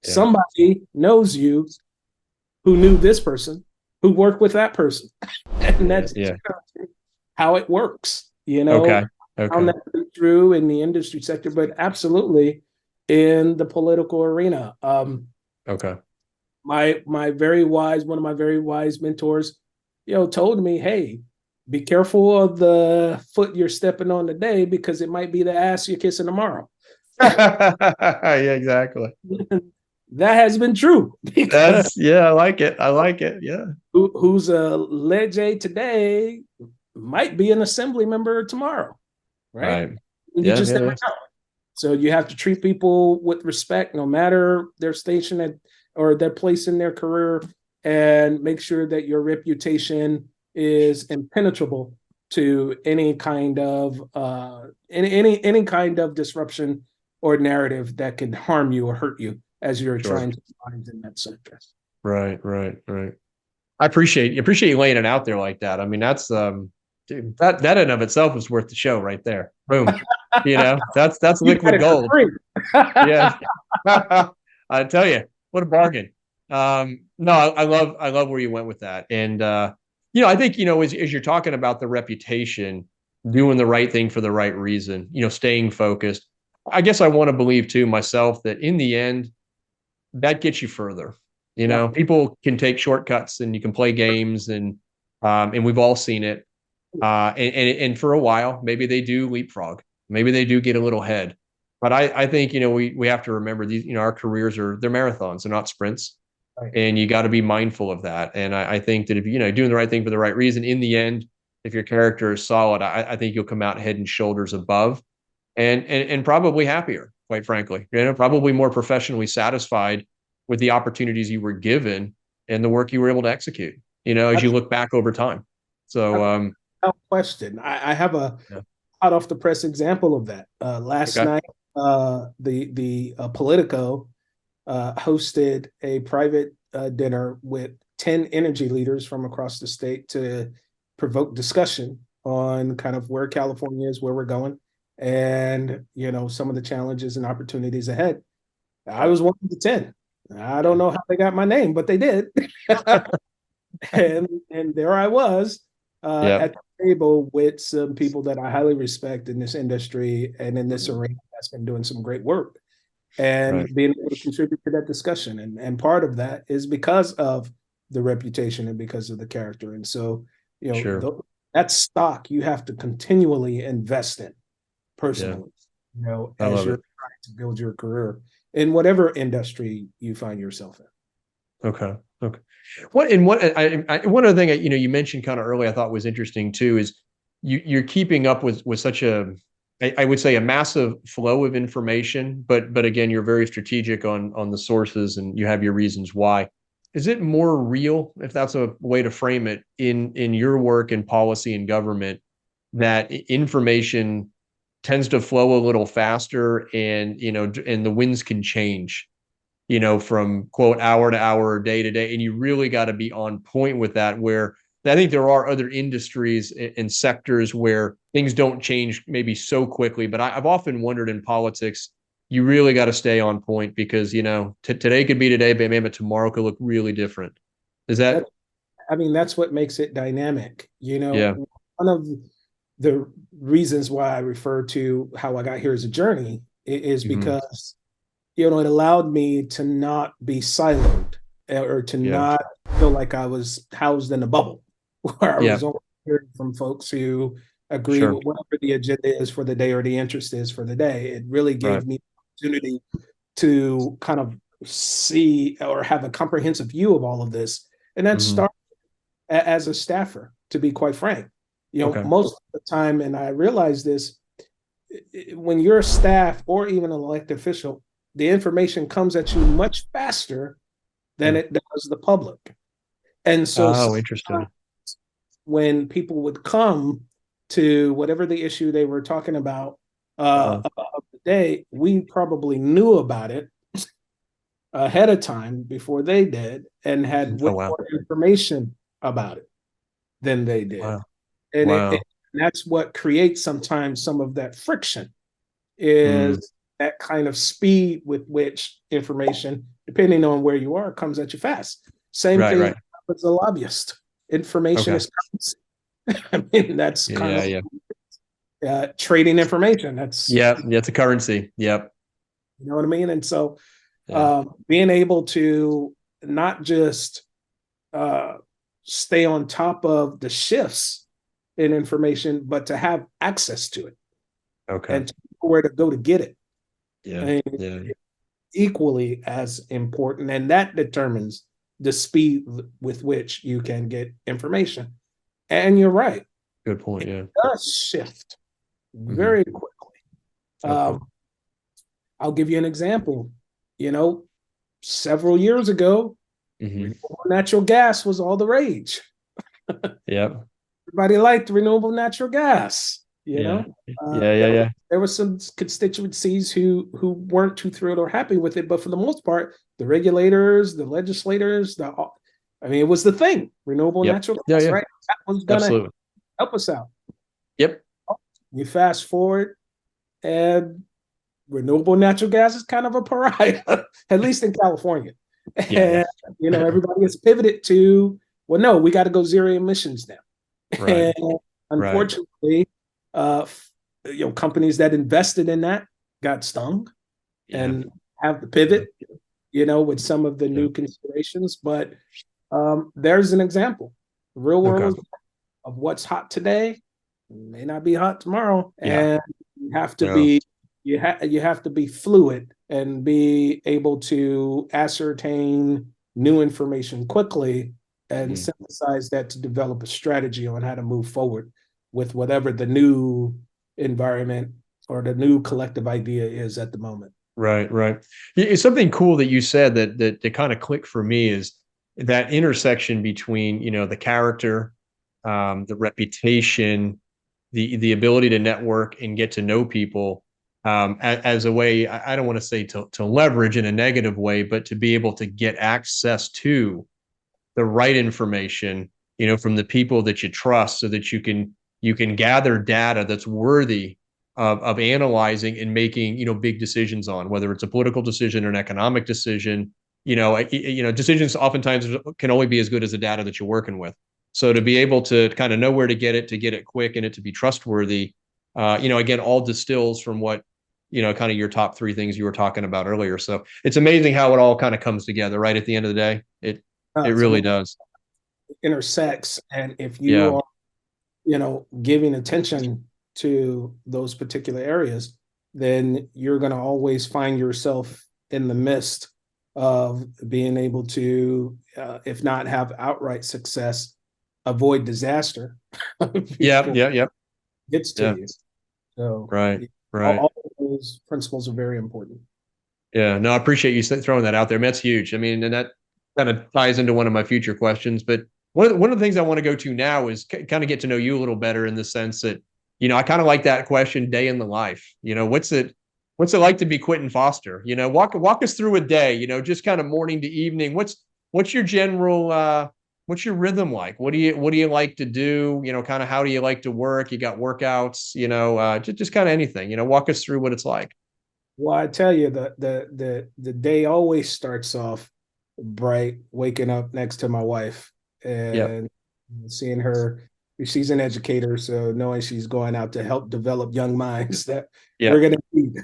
Yeah. Somebody knows you who knew this person, who worked with that person. And that's how it works, Okay. Found that to be true in the industry sector, but absolutely in the political arena. Okay. One of my very wise mentors, told me, hey, be careful of the foot you're stepping on today, because it might be the ass you're kissing tomorrow. Yeah, exactly. That has been true. I like it. Yeah. Who's a legend today might be an assembly member tomorrow, right? You just never know. So you have to treat people with respect, no matter their station or their place in their career, and make sure that your reputation is impenetrable to any kind of any kind of disruption or narrative that can harm you or hurt you as you're trying to find in that sector. Right. I appreciate you laying it out there like that. I mean, that's dude, that in of itself is worth the show right there. Boom. That's liquid gold. Yeah. I tell you, what a bargain. No, I love where you went with that. And I think, as you're talking about the reputation, doing the right thing for the right reason, staying focused. I guess I want to believe too myself that in the end, that gets you further. People can take shortcuts and you can play games and we've all seen it. And for a while, maybe they do leapfrog. Maybe they do get a little ahead. But I think, we have to remember these, our careers they're marathons, they're not sprints. Right. And you got to be mindful of that. And I think that if doing the right thing for the right reason, in the end, if your character is solid, I think you'll come out head and shoulders above and probably happier, quite frankly, probably more professionally satisfied with the opportunities you were given and the work you were able to execute, as you look back over time. So, no question. I have a hot off the press example of that. Last night, the Politico hosted a private dinner with 10 energy leaders from across the state to provoke discussion on kind of where California is, where we're going, and some of the challenges and opportunities ahead. I was one of the 10. I don't know how they got my name, but they did. and there I was at the table with some people that I highly respect in this industry and in this arena that's been doing some great work, and being able to contribute to that discussion. And part of that is because of the reputation and because of the character. And so, that stock you have to continually invest in personally, as you're trying to build your career in whatever industry you find yourself in. Okay. One other thing, you mentioned kind of early, I thought was interesting too, is you're keeping up with such I would say a massive flow of information, but again, you're very strategic on the sources and you have your reasons why. Is it more real, if that's a way to frame it, in your work in policy and government, that information tends to flow a little faster, and and the winds can change, from quote hour to hour or day to day, and you really got to be on point with that. Where I think there are other industries and sectors where things don't change maybe so quickly, but I've often wondered in politics, you really got to stay on point because today could be today, but maybe tomorrow could look really different. Is that? I mean, that's what makes it dynamic. Yeah. One of the reasons why I refer to how I got here as a journey is because, it allowed me to not be siloed or to not feel like I was housed in a bubble where I was only hearing from folks who agree with whatever the agenda is for the day or the interest is for the day. It really gave me the opportunity to kind of see or have a comprehensive view of all of this. And that started as a staffer, to be quite frank. Most of the time, and I realize this, when you're a staff or even an elected official, the information comes at you much faster than it does the public. And so interesting. When people would come to whatever the issue they were talking about of the day, we probably knew about it ahead of time before they did and had more information about it than they did. Wow. And that's what creates sometimes some of that friction is that kind of speed with which information, depending on where you are, comes at you fast. Same thing as a lobbyist. Information is currency. I mean, that's kind of trading information. That's it's a currency. Yep. You know what I mean? And so being able to not just stay on top of the shifts in information, but to have access to it. And to know where to go to get it. Equally as important. And that determines the speed with which you can get information. And you're right. Good point. It does shift very quickly. I'll give you an example. Several years ago, natural gas was all the rage. Everybody liked renewable natural gas. There were some constituencies who weren't too thrilled or happy with it, but for the most part, the regulators, the legislators, it was the thing. Renewable natural gas, right? That was gonna help us out. You fast forward, and renewable natural gas is kind of a pariah, at least in California. And everybody has pivoted to, well, no, we got to go zero emissions now. And unfortunately, companies that invested in that got stung and have to pivot, with some of the new considerations. But there's an example. The real world of what's hot today may not be hot tomorrow. And you have to be you have to be fluid and be able to ascertain new information quickly and synthesize that to develop a strategy on how to move forward with whatever the new environment or the new collective idea is at the moment. Right. It's something cool that you said that kind of clicked for me is that intersection between, the character, the reputation, the ability to network and get to know people as a way, I don't want to say to leverage in a negative way, but to be able to get access to the right information, from the people that you trust so that you can gather data that's worthy of analyzing and making, big decisions on, whether it's a political decision or an economic decision. Decisions oftentimes can only be as good as the data that you're working with. So to be able to kind of know where to get it quick and it to be trustworthy, again, all distills from what, kind of your top three things you were talking about earlier. So it's amazing how it all kind of comes together, right? At the end of the day, it really does. Intersects. And if you are, giving attention to those particular areas, then you're going to always find yourself in the midst of being able to, if not have outright success, avoid disaster. Gets to you. So right. All of those principles are very important. Yeah, no, I appreciate you throwing that out there. That's huge. I mean, and that kind of ties into one of my future questions. But one of the things I want to go to now is kind of get to know you a little better in the sense that, I kind of like that question, day in the life. What's it like to be Quentin Foster? Walk us through a day, just kind of morning to evening. What's your general what's your rhythm like? What do you like to do? Kind of how do you like to work? You got workouts, just kind of anything, walk us through what it's like. Well, I tell you, the day always starts off bright, waking up next to my wife Yep. and seeing her. She's an educator, so knowing she's going out to help develop young minds that we're Yeah. going to need.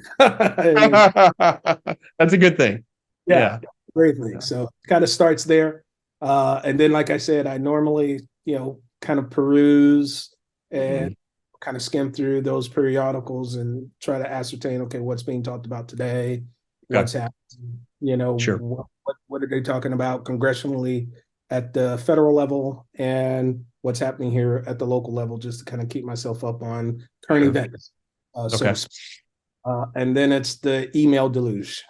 That's a good thing. Yeah, Yeah. great thing. So it kind of starts there. And then, like I said, I normally, kind of peruse and Mhm. kind of skim through those periodicals and try to ascertain, okay, what's being talked about today, Okay. what's happening, Sure. what are they talking about congressionally at the federal level, and what's happening here at the local level, just to kind of keep myself up on current Sure. events. So Okay. to speak. And then it's the email deluge.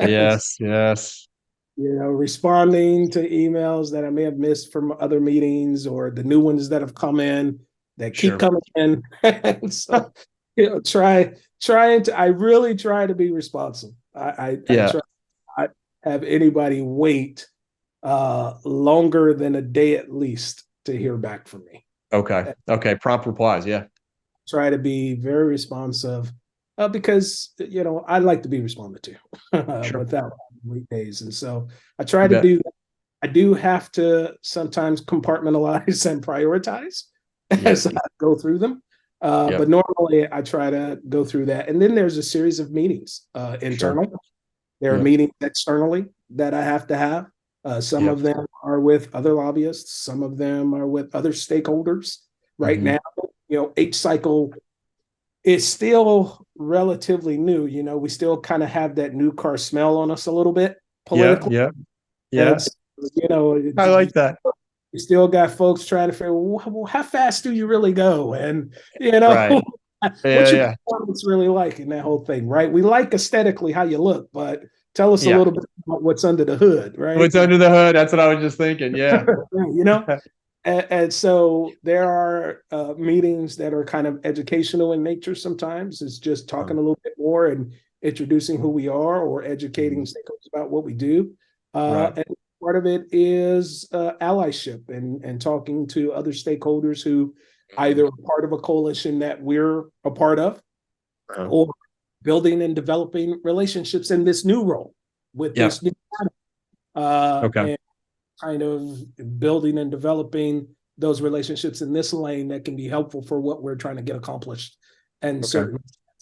Yes. Yes. Responding to emails that I may have missed from other meetings or the new ones that have come in that keep Sure. coming in. And so, I really try to be responsive. I Yeah. try not have anybody wait longer than a day at least to hear back from me. Okay. Okay. Prompt replies. Yeah. Try to be very responsive because I like to be responded to Sure. without weekdays, and so I You try to bet. do that. I do have to sometimes compartmentalize and prioritize Yep. as I go through them, but Yep. normally I try to go through that, and then there's a series of meetings Sure. internal. There are Yep. meetings externally that I have to have. Some Yep. of them are with other lobbyists. Some of them are with other stakeholders. Right Hmm. now, H cycle is still relatively new. We still kind of have that new car smell on us a little bit Yeah. politically. Yeah. And Yeah. so, you know, I like that. you still got folks trying to figure, well, how fast do you really go? And, Right. Yeah. what's your Yeah. performance really like in that whole thing, right? We like aesthetically how you look, but tell us a Yeah. little bit about what's under the hood, right? What's under the hood? That's what I was just thinking. Yeah. you know? And so there are meetings that are kind of educational in nature sometimes. It's just talking a little bit more and introducing who we are or educating Mhm. stakeholders about what we do. Right. And part of it is allyship and talking to other stakeholders who either are part of a coalition that we're a part of Uh-huh. or building and developing relationships in this new role with Yeah. this new Okay. and kind of building and developing those relationships in this lane that can be helpful for what we're trying to get accomplished. And Okay. certain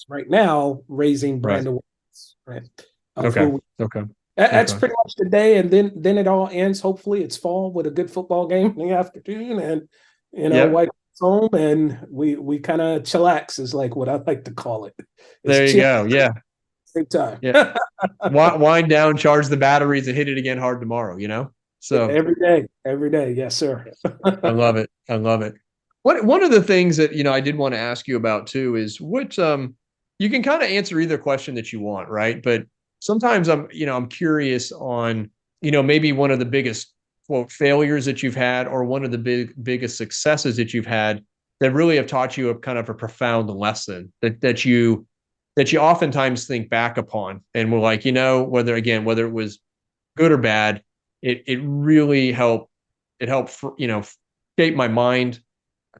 right now, raising Right. brand awareness, right, of Okay. who. Okay. That's Okay. pretty much the day, and then it all ends. Hopefully, it's fall with a good football game in the afternoon, and Yep. wife home, and we kind of chillax is like what I like to call it. It's There you chill go. Yeah. same time. Yeah. Wind down, charge the batteries, and hit it again hard tomorrow. So Every day, yes, sir. I love it. I love it. One of the things that I did want to ask you about too is what you can kind of answer either question that you want, right? But sometimes I'm curious on maybe one of the biggest quote failures that you've had, or one of the biggest successes that you've had that really have taught you a kind of a profound lesson that you oftentimes think back upon, and we're like, whether it was good or bad, it really helped. It helped shape my mind,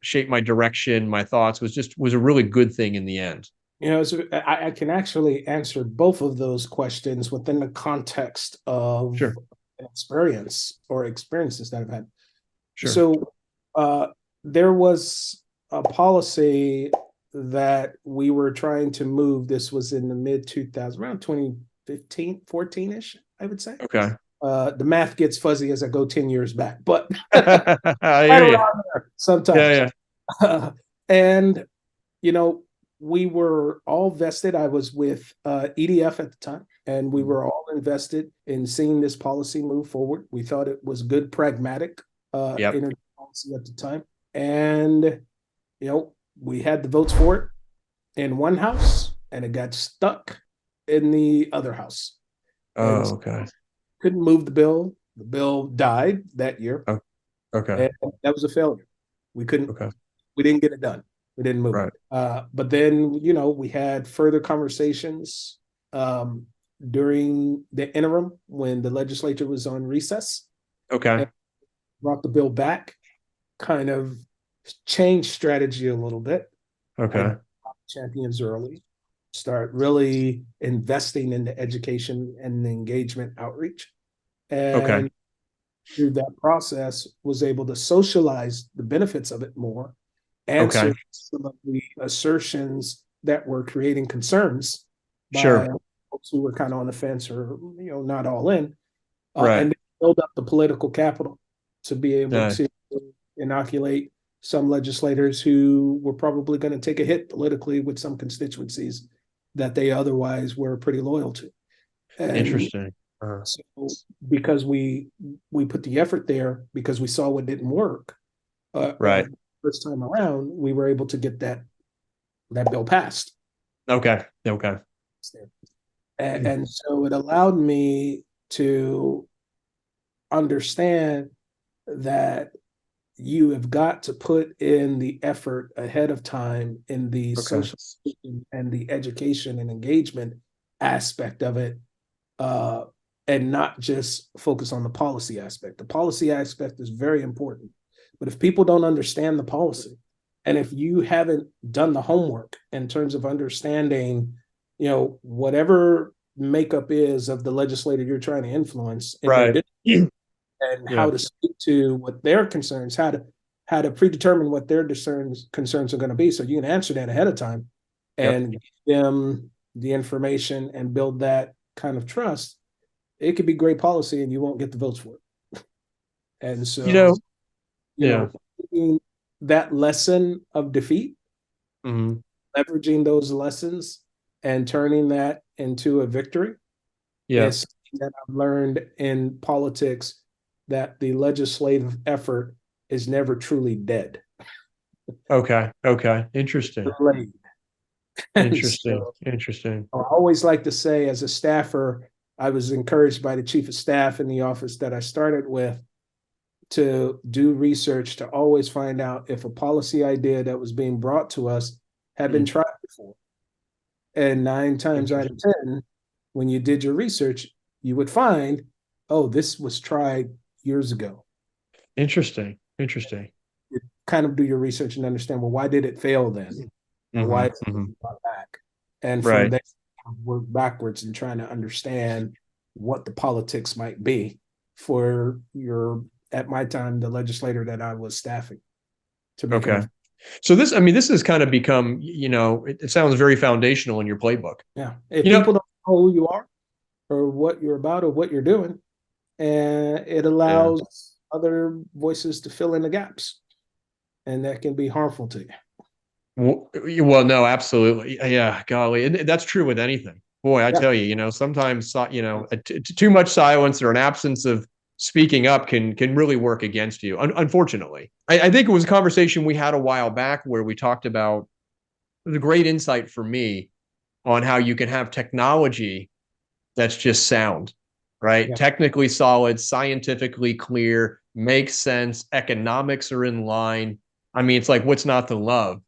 shape my direction, my thoughts. Was a really good thing in the end. So I can actually answer both of those questions within the context of Sure. experience or experiences that I've had. Sure. So there was a policy that we were trying to move. This was in the mid 2000s, around 2015, 14-ish, I would say. Okay. The math gets fuzzy as I go 10 years back, but I right hear you. around there sometimes. Yeah. Yeah. And, we were all vested. I was with EDF at the time, and we were all invested in seeing this policy move forward. We thought it was good, pragmatic Yep. energy policy at the time. And, we had the votes for it in one house, and it got stuck in the other house. And Oh, okay. couldn't move the bill. The bill died that year. Oh, okay. And that was a failure. We couldn't, Okay. we didn't get it done. We didn't move Right. it. But then, we had further conversations during the interim when the legislature was on recess, Okay. brought the bill back, kind of changed strategy a little bit. Okay. Champions early, start really investing in the education and the engagement outreach. Okay. And through that process, was able to socialize the benefits of it more, Okay. answer some of the assertions that were creating concerns by Sure. folks who were kind of on the fence or not all in, Right. and build up the political capital to be able Uh, to inoculate some legislators who were probably going to take a hit politically with some constituencies that they otherwise were pretty loyal to. And Interesting. so because we put the effort there, because we saw what didn't work Right. first time around, we were able to get that bill passed. Okay. Okay. And so it allowed me to understand that you have got to put in the effort ahead of time in the Okay. social and the education and engagement aspect of it, and not just focus on the policy aspect. The policy aspect is very important, but if people don't understand the policy, and if you haven't done the homework in terms of understanding, whatever makeup is of the legislator you're trying to influence in their Right. district, and Yeah. how to speak to what their concerns, how to predetermine what their concerns are going to be, so you can answer that ahead of time and give them the information and build that kind of trust. It could be great policy and you won't get the votes for it. And so, Yeah. that lesson of defeat, Mhm. leveraging those lessons and turning that into a victory Yeah. is something that I've learned in politics, that the legislative effort is never truly dead. Okay. Okay. Interesting. Delayed. Interesting. So Interesting. I always like to say, as a staffer, I was encouraged by the chief of staff in the office that I started with to do research, to always find out if a policy idea that was being brought to us had been tried before. And 9 times out of 10, when you did your research, you would find, oh, this was tried years ago. Interesting. Interesting. You kind of do your research and understand, well, why did it fail then? Or why is it brought back? And from Right. there, work backwards and trying to understand what the politics might be for at my time, the legislator that I was staffing to make Okay. it. So this has kind of become, it sounds very foundational in your playbook. Yeah. If You know, people don't know who you are or what you're about or what you're doing, and it Yeah. allows other voices to fill in the gaps, and that can be harmful to you. Well, no, absolutely. Yeah, golly. And that's true with anything. Boy, I Yeah. tell you, sometimes, too much silence or an absence of speaking up can really work against you, unfortunately. I think it was a conversation we had a while back where we talked about the great insight for me on how you can have technology that's just sound, right? Yeah. Technically solid, scientifically clear, makes sense, economics are in line. I mean, it's like, what's not to love?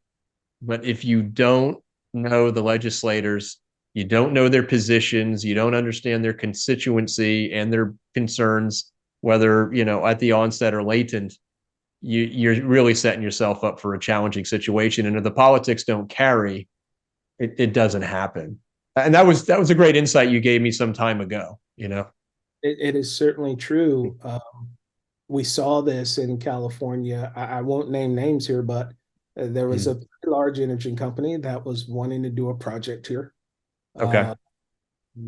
But if you don't know the legislators, you don't know their positions, you don't understand their constituency and their concerns, whether, at the onset or latent, you're really setting yourself up for a challenging situation. And if the politics don't carry, it doesn't happen. And that was a great insight you gave me some time ago, It is certainly true. We saw this in California. I won't name names here, but there was a large energy company that was wanting to do a project here. Okay.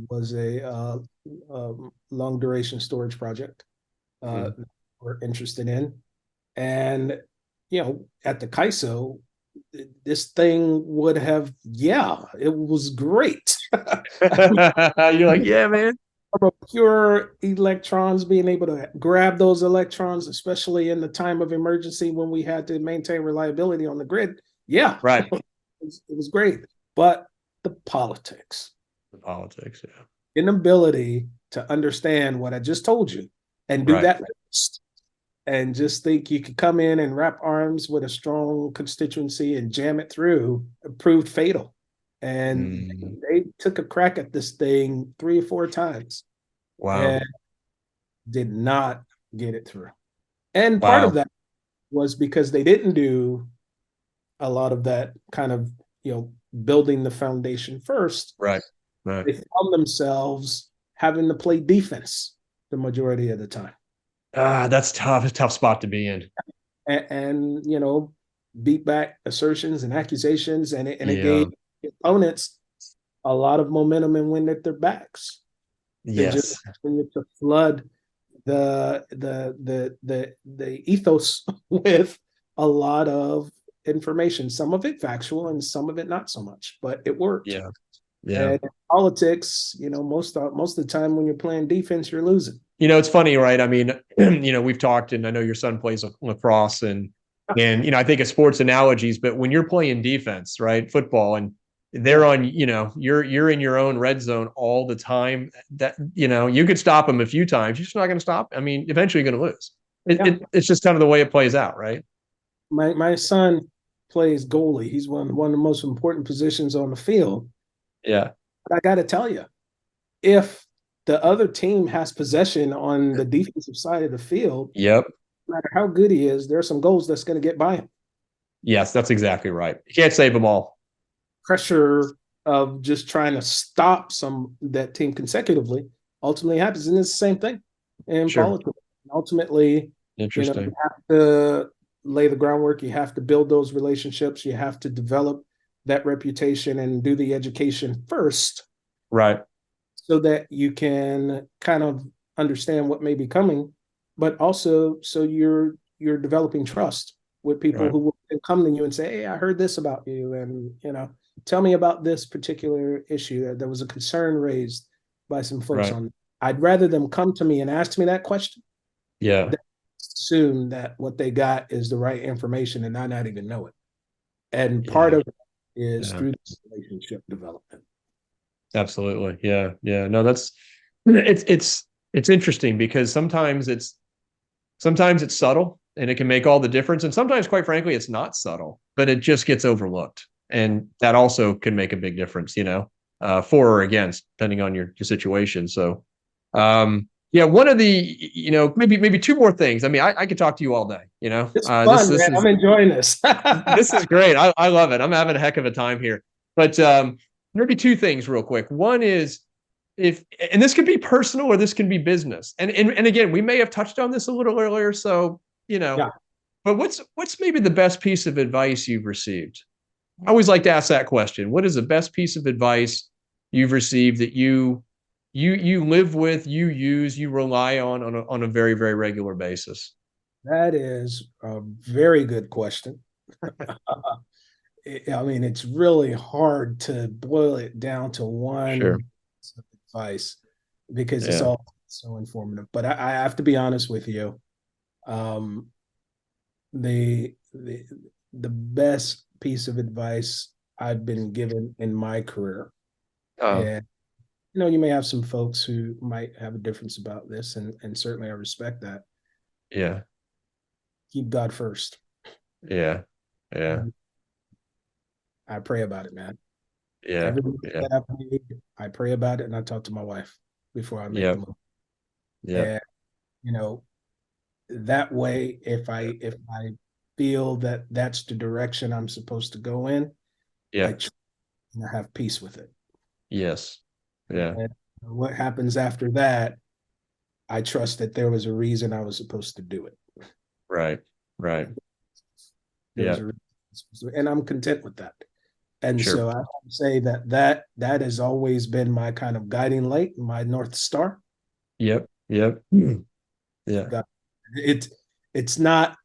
Was a long duration storage project we're interested in. And, at the CAISO, this thing would have, it was great. You're like, yeah, man. From pure electrons, being able to grab those electrons, especially in the time of emergency when we had to maintain reliability on the grid. Yeah, Right. it was great. But the politics, yeah. inability to understand what I just told you and do Right. that first, and just think you could come in and wrap arms with a strong constituency and jam it through, it proved fatal. And they took a crack at this thing 3 or 4 times Wow. and did not get it through. And part Wow. of that was because they didn't do a lot of that kind of, building the foundation first. Right. They found themselves having to play defense the majority of the time. That's tough. It's a tough spot to be in. And beat back assertions and accusations, and it gave opponents a lot of momentum and wind at their backs. Yes. To flood the ethos with a lot of information, some of it factual and some of it not so much, but it worked. Yeah. And in politics, most of the time when you're playing defense, you're losing. It's funny, right? I mean, we've talked, and I know your son plays lacrosse, and I think of sports analogies, but when you're playing defense, right, football, and they're on, you're in your own red zone all the time. That you could stop them a few times. You're just not going to stop. I mean, eventually you're going to lose. It's just kind of the way it plays out, right? My son plays goalie. He's one of the most important positions on the field. Yeah. But I got to tell you, if the other team has possession on the defensive side of the field, yep, no matter how good he is, there are some goals that's going to get by him. Yes, that's exactly right. You can't save them all. Pressure of just trying to stop that team consecutively ultimately happens, and it's the same thing in politics. Ultimately, interesting. You have to lay the groundwork. You have to build those relationships. You have to develop that reputation and do the education first, right? So that you can kind of understand what may be coming, but also so you're developing trust with people who will come to you and say, "Hey, I heard this about you, and tell me about this particular issue. There was a concern raised by some folks on." I'd rather them come to me and ask me that question. Yeah. Assume that what they got is the right information and I not even know it. And part of it is through this relationship development. Absolutely. Yeah. Yeah. No, it's interesting because sometimes it's subtle and it can make all the difference. And sometimes, quite frankly, it's not subtle, but it just gets overlooked. And that also can make a big difference, for or against, depending on your situation. So, one of the, maybe two more things. I mean, I could talk to you all day, It's fun, man. I'm enjoying this. This is great. I love it. I'm having a heck of a time here. But maybe two things real quick. One is and this could be personal or this can be business. And again, we may have touched on this a little earlier. So, but what's maybe the best piece of advice you've received? I always like to ask that question. What is the best piece of advice you've received that you live with, you use, you rely on a very, very regular basis? That is a very good question. I mean, it's really hard to boil it down to one piece of advice because it's all so informative. But I have to be honest with you. The best piece of advice I've been given in my career, and you may have some folks who might have a difference about this, and certainly I respect that. Yeah. Keep God first. Yeah. Yeah. I pray about it, man. Yeah. Everything that I made, I pray about it, and I talk to my wife before I make the move. Yeah. And that way, if I feel that that's the direction I'm supposed to go in, I have peace with it. Yes. Yeah. And what happens after that, I trust that there was a reason I was supposed to do it. Right. And I'm content with that. And so I would say that has always been my kind of guiding light, my North Star. Yep. Yeah. It's not,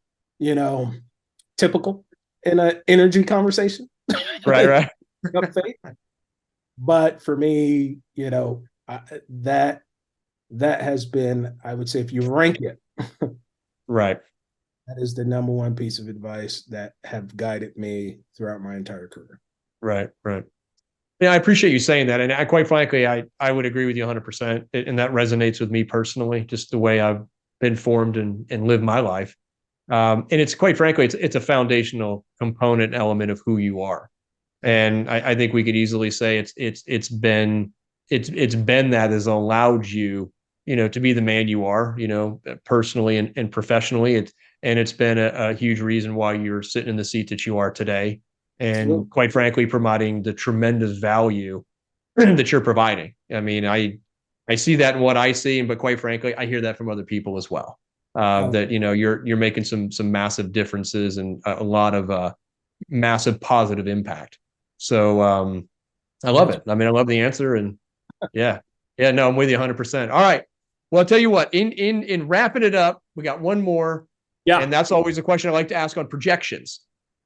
typical in an energy conversation. Right. But for me, that has been, I would say, if you rank it, right, that is the number one piece of advice that have guided me throughout my entire career. Right. Yeah, I appreciate you saying that, and quite frankly, I would agree with you 100%, and that resonates with me personally. Just the way I've been formed and lived my life. And it's quite frankly, it's a foundational component element of who you are. And I think we could easily say it's been that has allowed you, to be the man you are, personally and professionally. It's been a huge reason why you're sitting in the seat that you are today. And quite frankly, providing the tremendous value that you're providing. I mean, I see that in what I see, but quite frankly, I hear that from other people as well. That you're making some massive differences and a lot of massive positive impact. So I love it. I mean, I love the answer, and yeah, no, I'm with you 100%. All right. Well, I'll tell you what. In wrapping it up, we got one more, and that's always a question I like to ask on projections.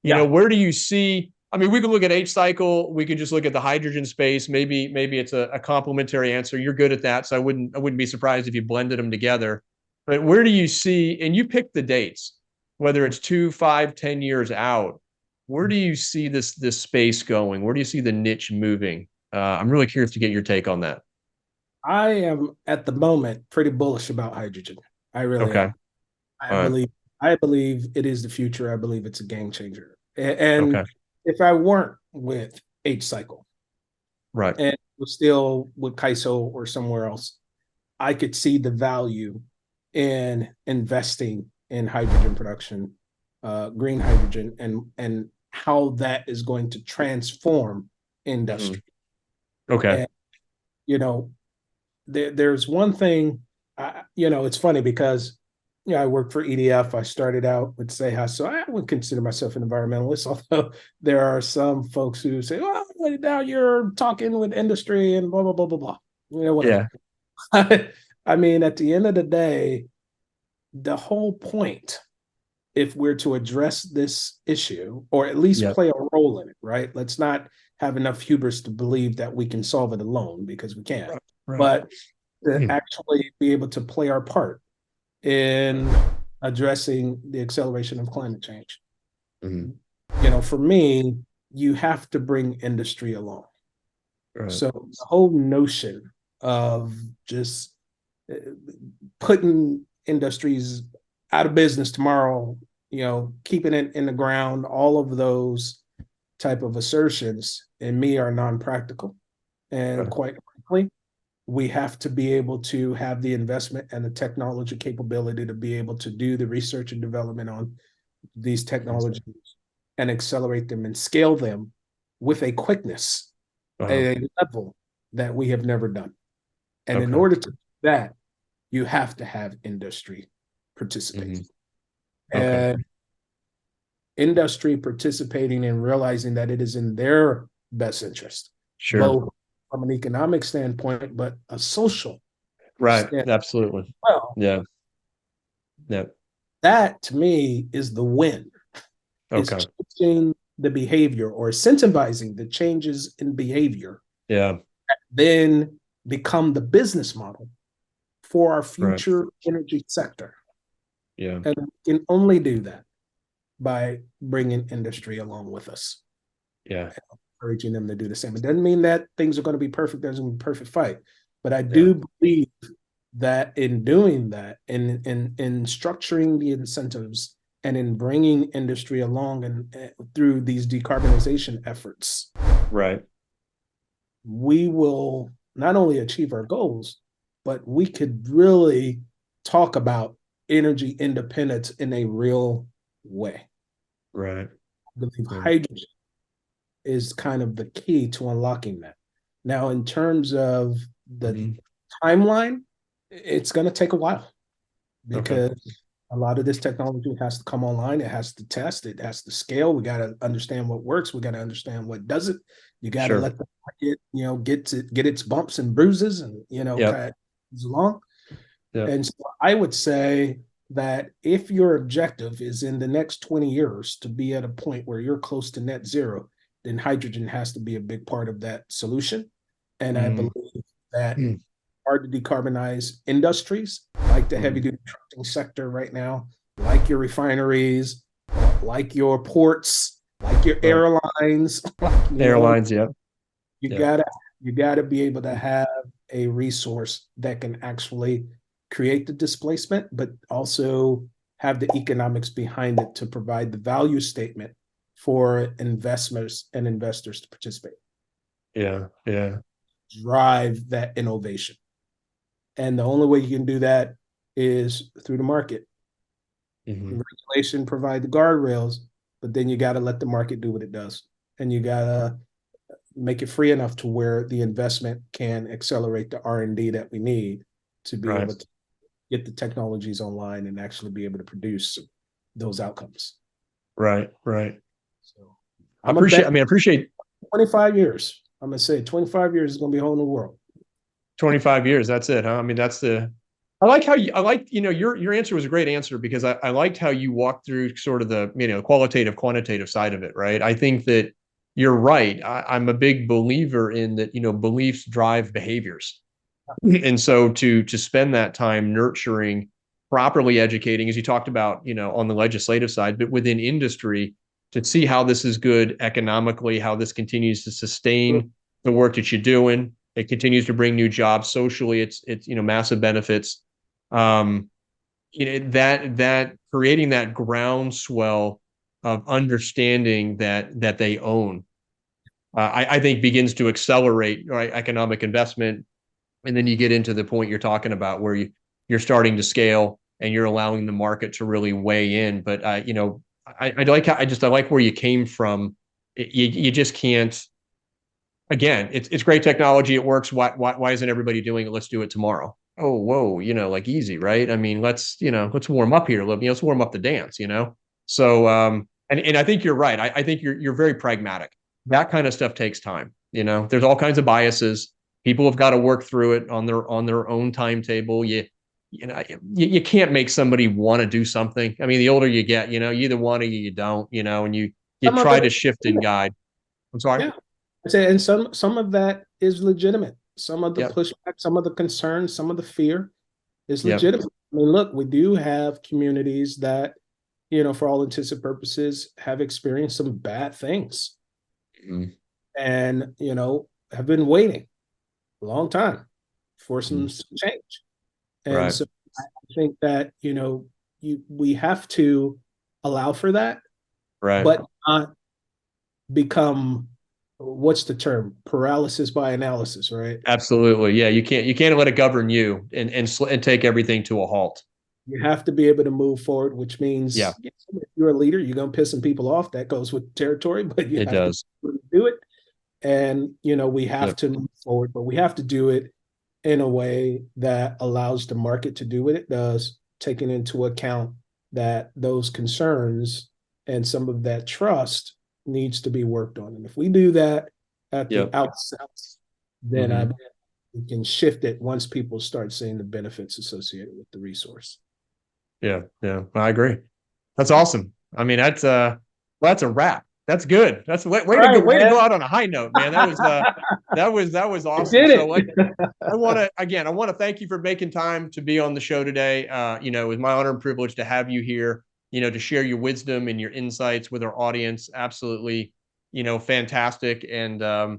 Where do you see? I mean, we could look at H cycle. We could just look at the hydrogen space. Maybe it's a complementary answer. You're good at that, so I wouldn't be surprised if you blended them together. But where do you see? And you pick the dates, whether it's 2, 5, 10 years out. Where do you see this space going? Where do you see the niche moving? I'm really curious to get your take on that. I am at the moment pretty bullish about hydrogen. I really am. I believe it is the future. I believe it's a game changer. And if I weren't with H cycle, right, and was still with KISO or somewhere else, I could see the value in investing in hydrogen production, green hydrogen, and how that is going to transform industry. Okay. And, there's one thing, it's funny because, I worked for EDF. I started out with CEJA, so I wouldn't consider myself an environmentalist, although there are some folks who say, well, now you're talking with industry and blah, blah, blah, blah, blah. Whatever. Yeah. I mean, at the end of the day, the whole point, if we're to address this issue, or at least play a role in it, right? Let's not have enough hubris to believe that we can solve it alone, because we can't. Right. But to actually be able to play our part in addressing the acceleration of climate change. For me, you have to bring industry along. Right. So the whole notion of just putting industries out of business tomorrow, keeping it in the ground, all of those type of assertions in me are non-practical. And quite frankly, we have to be able to have the investment and the technology capability to be able to do the research and development on these technologies and accelerate them and scale them with a quickness, a level that we have never done. And in order to do that, you have to have industry participating. And industry participating and realizing that it is in their best interest. Sure. Both from an economic standpoint, but a social. Standpoint. Absolutely. Well, yeah. That to me is the win. It's changing the behavior or incentivizing the changes in behavior. Yeah. Then become the business model for our future energy sector. Yeah. And we can only do that by bringing industry along with us. Yeah. Encouraging them to do the same. It doesn't mean that things are going to be perfect. There's going to be a perfect fight. But I do believe that in doing that, in structuring the incentives and in bringing industry along and through these decarbonization efforts, we will not only achieve our goals, but we could really talk about energy independence in a real way. Right. I believe hydrogen is kind of the key to unlocking that. Now, in terms of the timeline, it's going to take a while because a lot of this technology has to come online. It has to test. It has to scale. We got to understand what works. We got to understand what doesn't. You got to let the market, get its bumps and bruises and, kind of along. And so I would say that if your objective is in the next 20 years to be at a point where you're close to net zero, then hydrogen has to be a big part of that solution. And I believe that hard to decarbonize industries like the heavy duty trucking sector right now, like your refineries, like your ports, like your airlines. You gotta be able to have a resource that can actually create the displacement, but also have the economics behind it to provide the value statement for investors to participate. Yeah. Drive that innovation. And the only way you can do that is through the market. Mm-hmm. Regulation provide the guardrails, but then you got to let the market do what it does. And you got to make it free enough to where the investment can accelerate the R&D that we need to be able to get the technologies online and actually be able to produce those outcomes. Right. So I appreciate 25 years. I'm going to say 25 years is going to be a whole new world. 25 years. That's it, huh? I mean, I like your answer was a great answer, because I liked how you walked through sort of the, qualitative, quantitative side of it, right? I think that you're right. I'm a big believer in that, beliefs drive behaviors. And so to spend that time nurturing, properly educating, as you talked about, on the legislative side, but within industry, to see how this is good economically, how this continues to sustain the work that you're doing. It continues to bring new jobs socially. It's massive benefits. That creating that groundswell of understanding that they own, I think begins to accelerate, right, economic investment. And then you get into the point you're talking about where you're starting to scale and you're allowing the market to really weigh in. But I like where you came from. You just can't. Again, it's great technology. It works. Why isn't everybody doing it? Let's do it tomorrow. Oh, whoa, like easy, right? I mean, let's warm up here. Let's warm up the dance, So, and I think you're right. I think you're very pragmatic. That kind of stuff takes time. There's all kinds of biases. People have got to work through it on their own timetable. You can't make somebody want to do something. I mean, the older you get, you either want to, you don't, and you try to shift and guide. I'm sorry. Yeah. And some of that is legitimate. Some of the pushback, some of the concerns, some of the fear is legitimate. I mean, look, we do have communities that, for all intents and purposes, have experienced some bad things, and have been waiting a long time for some change. And so I think that we have to allow for that, but not become, what's the term? Paralysis by analysis, right? Absolutely. Yeah. You can't let it govern you and take everything to a halt. You have to be able to move forward, which means if you're a leader, you're going to piss some people off. That goes with territory, but you have to do it. And, we have to move forward, but we have to do it in a way that allows the market to do what it does, taking into account that those concerns and some of that trust needs to be worked on. And if we do that at the outset, then we can shift it once people start seeing the benefits associated with the resource. Yeah, I agree. That's awesome. I mean, that's a wrap. That's good. That's way to go out on a high note, man. That was awesome. So I want to thank you for making time to be on the show today. It was my honor and privilege to have you here, to share your wisdom and your insights with our audience. Absolutely, fantastic. And I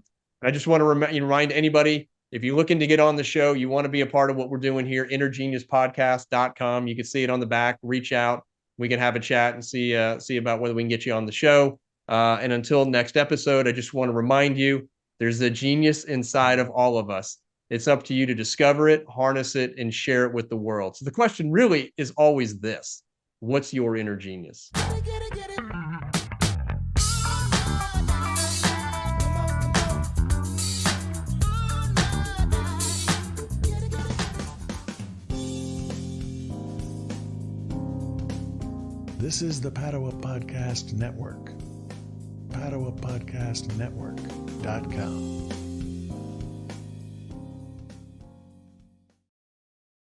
just want to remind anybody, if you're looking to get on the show, you want to be a part of what we're doing here, intergeniuspodcast.com. You can see it on the back. Reach out. We can have a chat and see about whether we can get you on the show. And until next episode, I just want to remind you, there's a genius inside of all of us. It's up to you to discover it, harness it, and share it with the world. So the question really is always this: what's your inner genius? This is the Padua Podcast Network. PaduaPodcastNetwork.com.